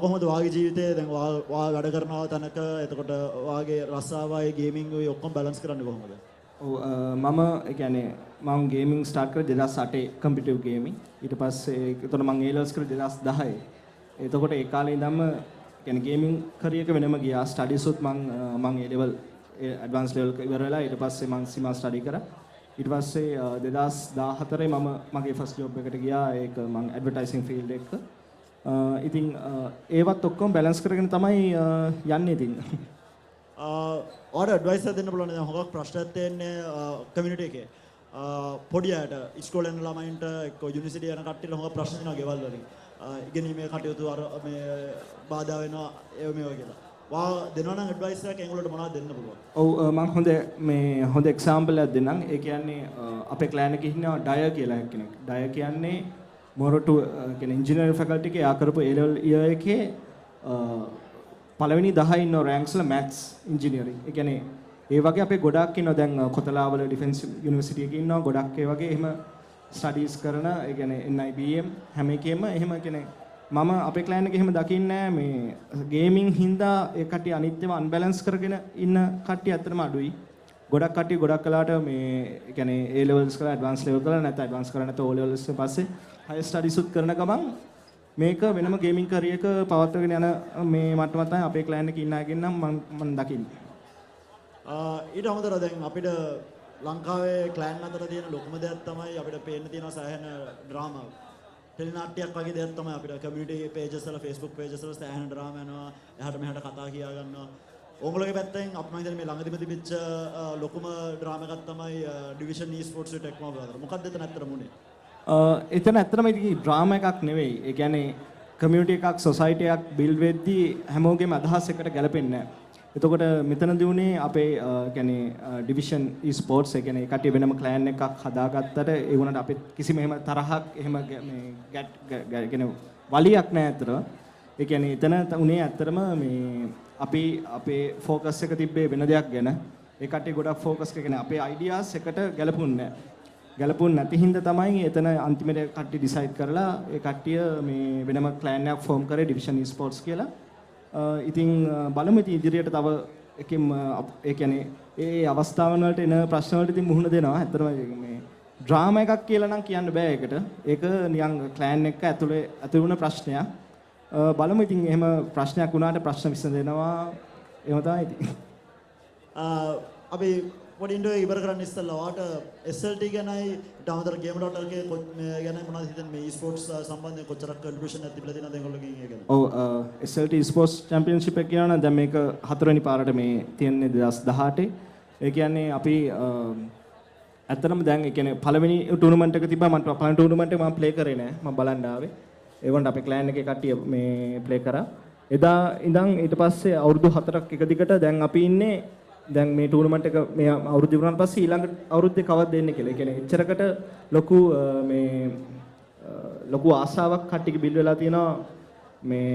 කොහොමද වාගේ ජීවිතේ දැන් වැඩ කරනවා තැනක එතකොට වාගේ රස්සාවයි ගේමින් ඔය ඔක්කොම බැලන්ස් කරන්නේ කොහොමද? ඔව් මම ඒ කියන්නේ මම ගේමින් ස්ටාර්ට් කරේ 2008 කම්පිටිටිව් ගේමින්. ඊට පස්සේ එතකොට මම A levels කරේ 2010. එතකොට ඒ කාලේ ඉඳන්ම කියන්නේ ගේමින් කරියර් එක වෙනම ගියා. ස්ටඩීස් උත් මම A level ඇඩ්වාන්ස් ලෙවල් ඉවර වෙලා ඊට පස්සේ මම සීමා ස්ටඩි කරා. ඊට පස්සේ 2014 මම මගේ ෆස්ට් ජොබ් එකට ගියා. ඒක මම ඇඩ්වර්ටයිසින් ෆීල්ඩ් එක. ඉතින් ඒවත් ඔක්කොම බැලන්ස් කරගෙන තමයි යන්නේ ඉතින්. ඔයාලට ඇඩ්වයිස් එකක් දෙන්න පුළුවන් නේද? හොඟක් ප්‍රශ්නයක් තියෙන්නේ කමියුනිටි එකේ. පොඩි අයට ඉස්කෝලේ යන ළමයින්ට එක්ක යුනිවර්සිටි යන කට්ටියට හොඟක් ප්‍රශ්න තියෙනවා ගෙවල් වලින්. ඉගෙනීමේ කටයුතු අර මේ බාධා වෙනවා ඒ මේවා කියලා. වා දෙනවා නම් ඇඩ්වයිස් එකක් ඒගොල්ලන්ට මොනවද දෙන්න පුළුවන්? ඔව් මම හොඳ එක්සැම්පල් එකක් දෙන්නම්. ඒ කියන්නේ අපේ ක්ලෑන් එකේ ඉන්නවා ඩය කියලා කෙනෙක්. ඩය කියන්නේ මොරටු කියන්නේ ඉංජිනේරින් ෆැකල්ටි එකේ ආ කරපු A level year එකේ පළවෙනි 10 ඉන්න රෑන්ක්ස් වල මැත්ස් ඉංජිනේරින්. ඒ කියන්නේ ඒ වගේ අපේ ගොඩක් ඉන්නවා. දැන් කොතලාවල ඩිෆෙන්ස් යුනිවර්සිටි එකේ ඉන්නවා ගොඩක් ඒ වගේ එහෙම ස්ටඩීස් කරන ඒ කියන්නේ NIBM හැම එකෙම එහෙම කියන්නේ මම අපේ ක්ලයන්ට් එකේ එහෙම දකින්නේ මේ ගේමින් හින්දා ඒ කට්ටිය අනිත්‍යව අන්බැලන්ස් කරගෙන ඉන්න කට්ටිය ඇත්තටම අඩුයි. ගොඩක් කට්ටිය ගොඩක් කලාට මේ කියන්නේ A levels කරලා advanced level කරලා නැත්නම් advanced කරලා නැත්නම් O levels ඊට පස්සේ higher studies උත් කරන ගමන් මේක වෙනම ගේමින් කරියර් එක පවත්වාගෙන යන මේ මට්ටමක් තමයි අපේ ක්ලයන්ට් එකේ ඉන්න අයගෙන් නම් මම දකින්නේ. ඊට අමතරව දැන් අපිට ලංකාවේ ක්ලෑන් අතර තියෙන ලොකුම දෙයක් තමයි අපිට පේන්න තියෙන සෑහෙන ඩ්‍රාමා. ටෙලිනාට්‍යයක් වගේ දෙයක් තමයි අපිට කමියුනිටි පේජස් වල Facebook pages වල සෑහෙන ඩ්‍රාමා යනවා. එහාට මෙහාට කතා කියා ගන්නවා. ඕගොල්ලෝගේ පැත්තෙන් අපි මම හිතන්නේ මේ ළඟදිම තිබිච්ච ලොකුම ඩ්‍රාමා එකක් තමයි ඩිවිෂන් eSports ටෙක්මෝ අතර. මොකක්ද එතන ඇත්තටම උනේ? එතන ඇත්තටම ඉතින් ඩ්‍රාමා එකක් නෙවෙයි. ඒ කියන්නේ කමියුනිටි එකක් සොසයිටි එකක් බිල්ඩ් වෙද්දී හැමෝගෙම අදහස් එකට ගැලපෙන්නේ නැහැ. එතකොට මෙතනදී උනේ අපේ කියන්නේ ඩිවිෂන් eSports ඒ කියන්නේ කට්ටිය වෙනම ක්ලෑන් එකක් හදාගත්තට ඒ වුණාට අපිත් කිසිම එහෙම තරහක් එහෙම මේ කියන්නේ වලියක් නැහැ අතර. ඒ කියන්නේ එතන උනේ ඇත්තටම මේ අපි අපේ ફોකස් එක තිබ්බේ වෙන දෙයක් ගැන. ඒ කට්ටිය ගොඩක් ફોකස් කරගෙන අපේ අයිඩියාස් එකට ගැලපුන්නේ නැහැ. ගැලපුන්නේ නැති හින්දා තමයි එතන අන්තිමට කට්ටිය ඩිසයිඩ් කරලා ඒ කට්ටිය මේ වෙනම ක්ලෑන් එකක් ෆෝම් කරේ ඩිවිෂන් eSports කියලා. ඉතින් බලමු ඉතින් ඉදිරියට තව එකකින් ඒ කියන්නේ ඒ අවස්ථාවන් වලට එන ප්‍රශ්න වලට ඉතින් මුහුණ දෙනවා. ඇත්තටම මේ ඩ්‍රාමා එකක් කියලා නම් කියන්න බෑ ඒකට. ඒක නිකන් ක්ලෑන් එක ඇතුලේ වුණ ප්‍රශ්නයක්. බලමු ඉතින් එහෙම ප්‍රශ්නයක් වුණාට ප්‍රශ්න විසඳෙනවා. එහෙම තමයි ඉතින්. අපි පොඩි ඉන්ටර්වියු ඉවර කරන්න ඉස්සෙල්ලා ඔයාට SLT ගැනයි ඊටමතර game.lk ගැන මොනවද හිතන්නේ මේ eSports සම්බන්ධයෙන් කොච්චරක් contribution එකක් තිබිලා තියෙනවද ඒගොල්ලෝගෙන් ඒ ගැන? ඔව් SLT eSports championship එක කියනවා නම් දැන් මේක හතරවෙනි පාරට මේ තියෙන්නේ 2018. ඒ කියන්නේ අපි ඇත්තටම දැන් ඒ කියන්නේ පළවෙනි ටූර්නමන්ට් එක තිබ්බා මම පළවෙනි ටූර්නමන්ට් එක මම ප්ලේ කරේ නෑ. මම බලන්න ආවේ. ඒ වුණාට අපේ ක්ලෑන් එකේ කට්ටිය මේ ප්ලේ කරා. එදා ඉඳන් ඊට පස්සේ අවුරුදු 4ක් එක දිගට දැන් අපි ඉන්නේ දැන් මේ ටූර්නමන්ට් එක මේ අවුරුදු ඉවරනාට පස්සේ ඊළඟ අවුරුද්දේ කවද්ද දෙන්නේ කියලා. ඒ කියන්නේ එච්චරකට ලොකු ආසාවක් කට්ටියක බිල් වෙලා තියෙනවා මේ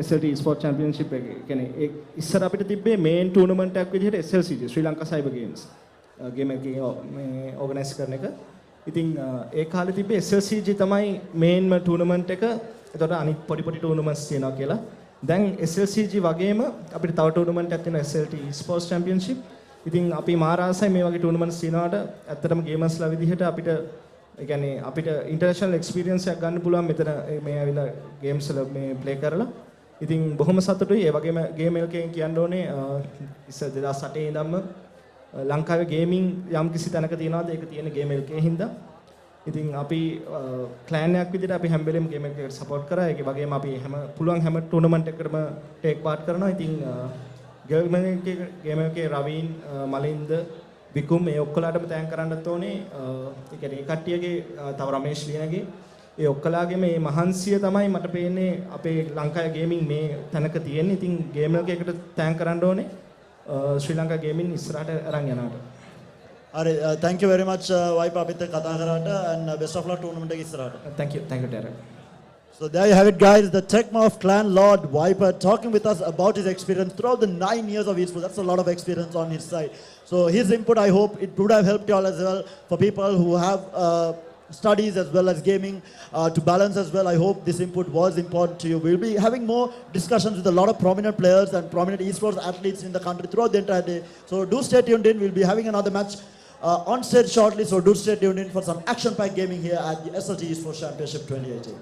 SLT eSports championship එකේ. ඒ කියන්නේ ඒ ඉස්සර අපිට තිබ්බේ මේන් ටූර්නමන්ට් එකක් විදිහට SLCG ශ්‍රී ලංකා සයිබර් ගේම්ස් ගේම් එකේ මේ ඕගනයිස් කරන එක. ඉතින් ඒ කාලේ තිබ්බේ SLCG තමයි මේන්ම ටූර්නමන්ට් එක. ඒතකොට අනිත් පොඩි ටූර්නමන්ට්ස් තියෙනවා කියලා. දැන් SLCG වගේම අපිට තව ටූර්නමන්ට් එකක් තියෙනවා SLT eSports championship. ඉතින් අපි මාරාසයි මේ වගේ ටූර්නමන්ට්ස් තියනවාට ඇත්තටම ගේමර්ස්ලා විදිහට අපිට ඒ කියන්නේ අපිට ඉන්ටර්නැෂනල් එක්ස්පීරියන්ස් එකක් ගන්න පුළුවන් මෙතන මේ ඇවිල්ලා ගේම්ස් වල මේ ප්ලේ කරලා. ඉතින් බොහොම සතුටුයි. ඒ වගේම ගේම් එකෙන් කියන්න ඕනේ ඉස්සර 2008 ඉඳන්ම ලංකාවේ ගේමින් යම් කිසි තැනක තියනවාද ඒක තියෙන ගේම් එකේ හින්දා. ඉතින් අපි ක්ලෑන් එකක් විදිහට අපි හැම වෙලෙම ගේම් එකකට සපෝට් කරා. ඒකේ වගේම අපි පුළුවන් හැම ටූර්නමන්ට් එකකටම ටේක් පාර්ට් කරනවා. ඉතින් ගේම් එකේ රවීන් මලින්ද විකුම් මේ ඔක්කොලාටම තෑන්ක් කරන්නත් ඕනේ. ඒ කියන්නේ කට්ටියගේ තව රමේෂ් ලියනගේ ඒ ඔක්කොලාගේ මේ මහන්සිය තමයි මට පේන්නේ අපේ ලංකාවේ ගේමින් මේ තැනක තියෙන්නේ. ඉතින් ගේම් එකකට තෑන්ක් කරන්න ඕනේ. ශ්‍රී ලංකා ගේමින් ඉස්සරහට අරන් යනවාට. හරි thank you very much wipe අපිත් කතා කරාට and best of luck tournament එක ඉස්සරහට. Thank you Derek. So there you have it guys, the Tecmo of Clan Lord Viper talking with us about his experience throughout the 9 years of eSports. That's a lot of experience on his side. So his input, I hope it would have helped you all as well for people who have studies as well as gaming to balance as well. I hope this input was important to you. We'll be having more discussions with a lot of prominent players and prominent eSports athletes in the country throughout the entire day. So do stay tuned in. We'll be having another match on stage shortly. So do stay tuned in for some action-packed gaming here at the SLT eSports Championship 2018.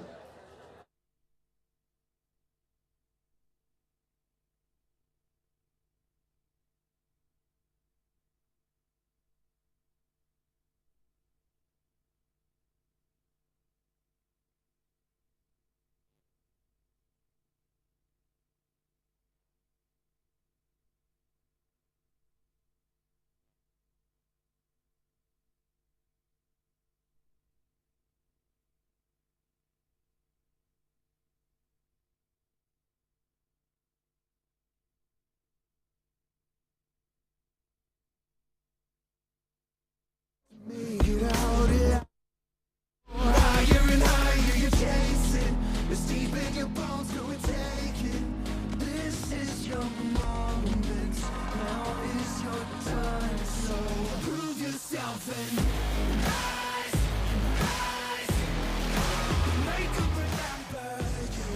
Make it out, yeah. Higher and higher you chase it. It's deep in your bones, go and take it. This is your moment. Now is your time. So prove yourself and rise, rise. Make them remember you.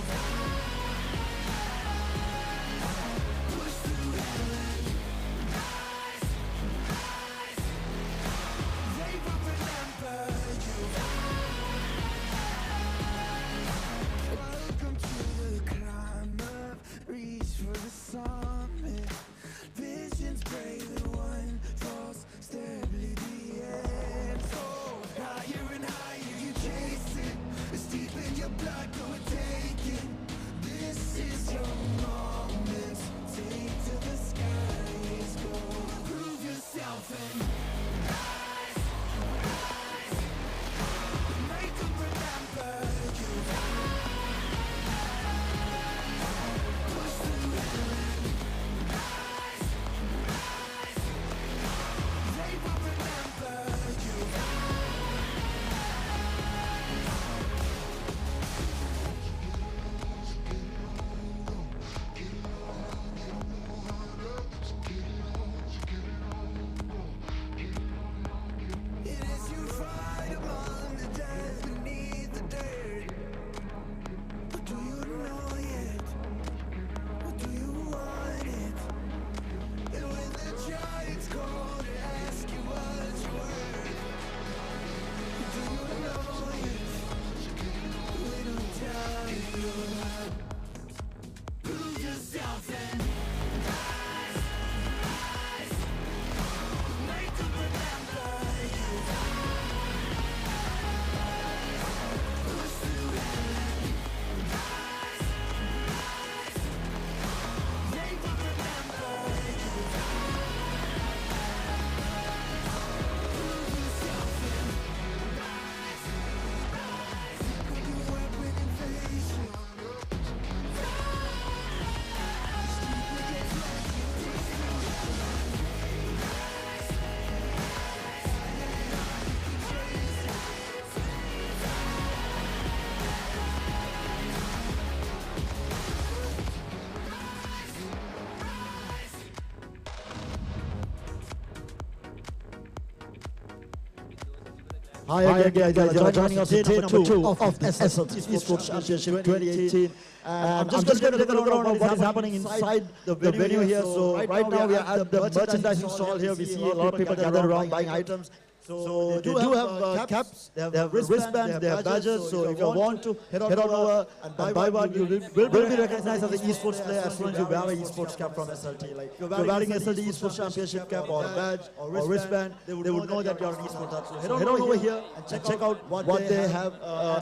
Hi again, guys. You are joining us on day number 2 of SLT eSports Championship 2018. I'm just going to take a look around what is happening inside the venue here. So right now we are at the merchandising stall here. We see a lot of people gathered around buying items. So they do have caps, they have wristbands, they have badges. So if you want to head on over and buy one, you will be recognized as an eSports player as soon as you wear an eSports cap from SLT. Like if you're wearing SLT eSports Championship cap or a badge or wristband, they would know that you're an eSports athlete. So head on over here and check out what they have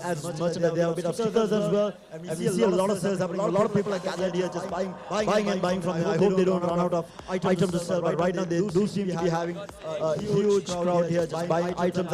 as merchandise. They have a bit of stickers as well, and we see a lot of sales happening. A lot of people are gathered here just buying from here. I hope they don't run out of items to sell, but right now they do seem to be having a huge crowd here just buying items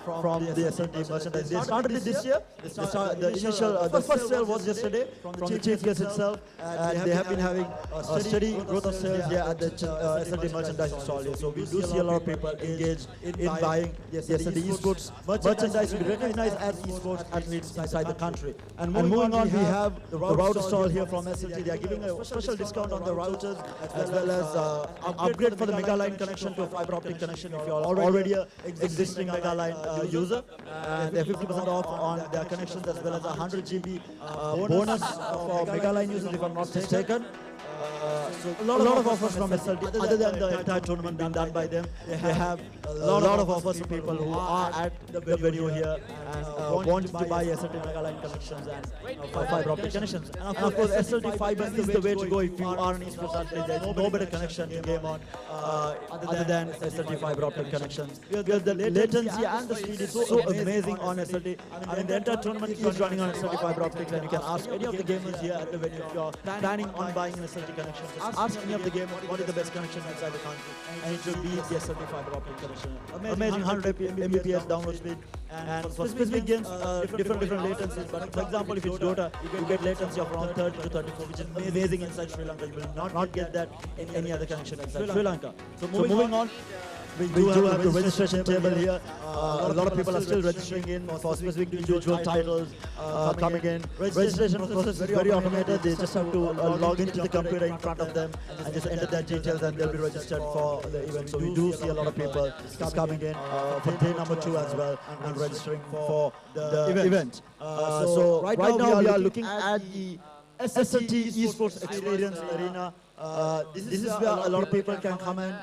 from the SLT merchandise. They started it this year. The first sale was yesterday from the chief guest itself, and they have been having a steady growth of sales here at the SLT merchandise stall here. So we do see a lot of people engaged in buying the SLT eSports merchandise to be recognized as eSports athletes inside the country. And moving on, we have the router stall here from SLT. They are giving a special discount on the routers as well as upgrade for the Mega Line connection to a fiber optic connection if you are already a existing Mega Line user, and they're 50% off on their connections as well as a 100 GB bonus for Mega Line users if I'm not mistaken. So a lot of offers from SLT, other than the entire tournament being done by them. They have a lot of offers to people who are at the venue here and want to buy SLT Mega Line connections and fiber optic connections. And of course, SLT fiber is the way to go if you are an eSports athlete. There is no better connection to game on other than SLT fiber optic connections. Because the latency and the speed is so amazing on SLT. I mean, the entire tournament is running on SLT fiber optics, and you can ask any of the gamers here at the venue if you're planning on buying an SLT connection. Just ask any of the gamers what is the best connection inside the country, and it will be the SLT fiber optic connection. Amazing 100 Mbps download speed, and for specific games, different latencies. But for example, if it's Dota, you get latency of around 30 to 34, which is amazing inside Sri Lanka. You will not get that in any other connection inside Sri Lanka. So moving on. We do have the registration table here. A lot of people are still registering in for specific individual titles coming in. Registration, of course, is very automated. They just have to log into the computer in front of them and just enter their details, and they'll be registered for the event. So we do see a lot of people coming in for day number 2 as well and registering for the event. So right now we are looking at the SLT eSports Experience Arena. This is where a lot of people can come and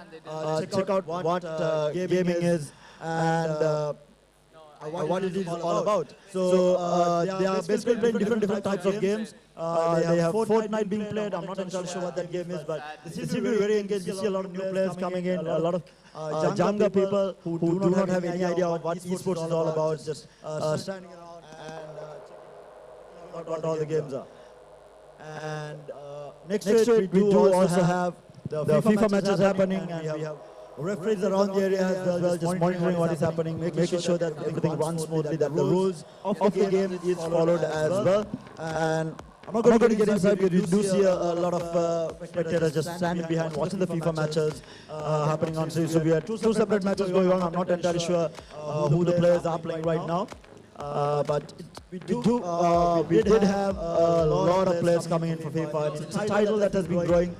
check out what gaming is and what it is all about. So they are basically playing different types of games. They have Fortnite being played. I'm not entirely sure what that game is, but they seem to be very engaged. We see a lot of new players coming in, a lot of younger people who do not have any idea of what eSports is all about, just standing around and what all the games are. And next to it, we do also have the FIFA matches happening, and we have referees around the area as well, just monitoring what is happening, making sure that everything runs smoothly, that the rules of the game is followed as well. And I'm not going to get inside, because you do see a lot of spectators just standing behind watching the FIFA matches happening on screen. So we have two separate matches going on. I'm not entirely sure who the players are playing right now. But we did have a lot of players coming in for FIFA. It's a title that has been growing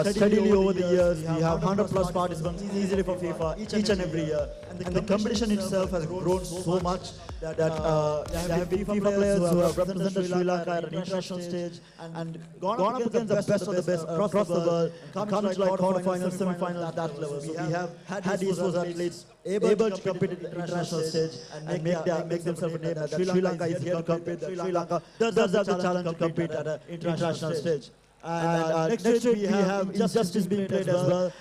steadily over the years. We have 100 plus participants easily for FIFA each and every year. And the competition itself has grown so much that there have been FIFA players who have represented Sri Lanka at an international stage and gone up against the best of the best across the world, come to like quarterfinals, semi-finals at that level. So we have had eSports athletes able to compete at the international stage and make themselves a name that Sri Lanka is here to compete, that Sri Lanka does have the challenge to compete at an international stage. And next to it we have Injustice being played as well.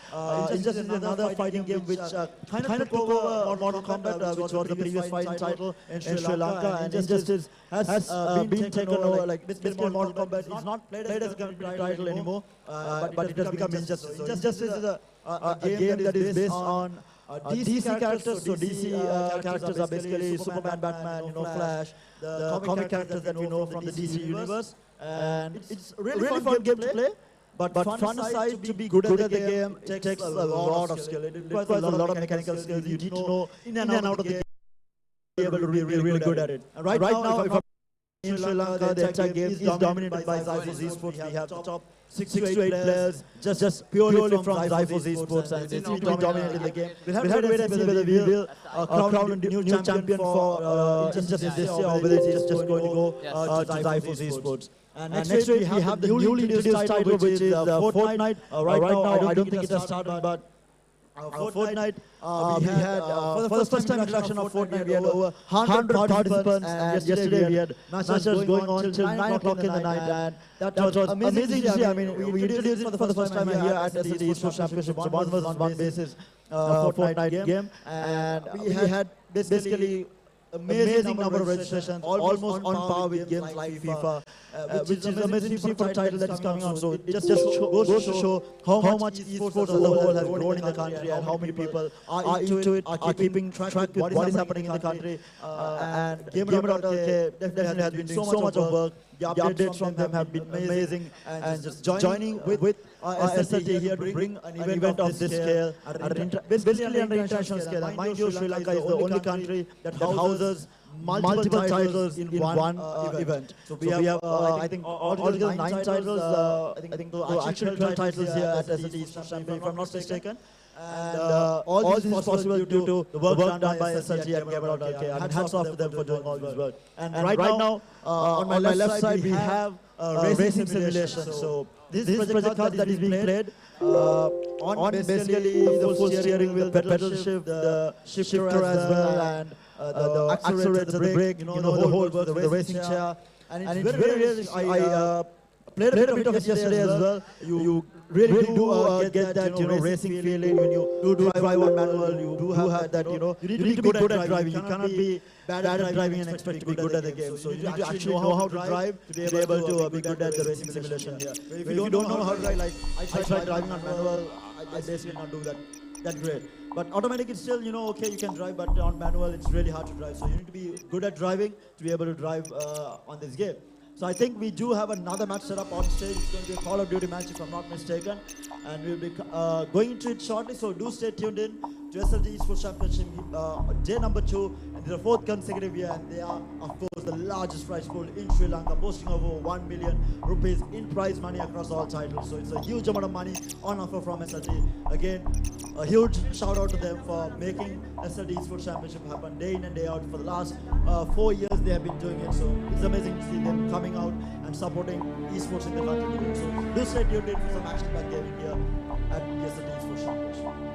Injustice is another fighting game which kind of took over Mortal Kombat, which was the previous fighting title in Sri Lanka. And Injustice has been taken over, like basically Mortal Kombat is not played as a competitive title anymore, but it has become Injustice. So Injustice is a game that is based on DC characters. So DC characters are basically Superman, Batman, Flash, the comic characters that we know from the DC universe. And it's a really fun game to play, but fun aside, to be good at the game takes a lot of skill. It requires a lot of mechanical skills. You need to know in and out of the game, be able to be really good at it. And right now, if I'm in Sri Lanka, the entire game is dominated by Zyphos eSports. We have the top 6 to 8 players just purely from Zyphos eSports, and it's been dominating the game. We'll have to wait and see whether we will crown a new champion for just this year, or whether it's just going to go to Zyphos eSports. And next week we have the newly introduced title, which is Fortnite. Right now, I don't think it has started, but Fortnite, we had, for the first time introduction of Fortnite, we had over 100 participants, and yesterday we had matches going on till 9 o'clock in the night, and that was amazing to see. I mean, we introduced it for the first time here at the eSports Championship. It's a 1-versus-1 basis Fortnite game, and we had basically amazing number of registrations, almost on par with games like FIFA, which is amazing to see for a title that is coming on. So it just goes to show how much esports as a whole has grown in the country, and how many people are into it, are keeping track with what is happening in the country. And Gamer.lk definitely has been doing so much of work. The updates from them have been amazing, and just joining with SLT here to bring an event of this scale, basically on an international scale. And mind you, Sri Lanka is the only country that houses multiple titles in one event. So we have, I think, altogether 9 titles. I think actually 12 titles here at SLT Esports Championship, if I'm not mistaken. And all this is possible due to the work done by SLT and Gamer.lk, and hats off to them for doing all this work. And right now, on my left side, we have racing simulation. So this is project card that is being played on basically the full steering wheel, the pedal shift, the shifter as well, and the accelerator, the brake, the whole work, the racing chair. And it's very realistic. I played a bit of it yesterday as well. You really do get that racing feeling when you do drive on manual. You do have that you need to be good at driving. You cannot be bad at driving and expect to be good at the game. So you need to actually know how to drive to be able to be good at the racing simulation here. If you don't know how to drive, like I tried driving on manual, I basically not do that great. But automatic is still, okay, you can drive, but on manual it's really hard to drive. So you need to be good at driving to be able to drive on this game. So I think we do have another match set up on stage. It's going to be a Call of Duty match, if I'm not mistaken. And we'll be going into it shortly, so do stay tuned in to SLT Esports Championship day number 2. And the 4th consecutive year, and they are, of course, the largest prize pool in Sri Lanka, boasting over 1 million rupees in prize money across all titles. So it's a huge amount of money on offer from SLT. Again, a huge shout out to them for making SLT Esports Championship happen day in and day out. For the last 4 years they have been doing it, so it's amazing to see them coming out and supporting esports in the country. So do stay tuned in for some action-packed gaming here at SLT Esports Championship.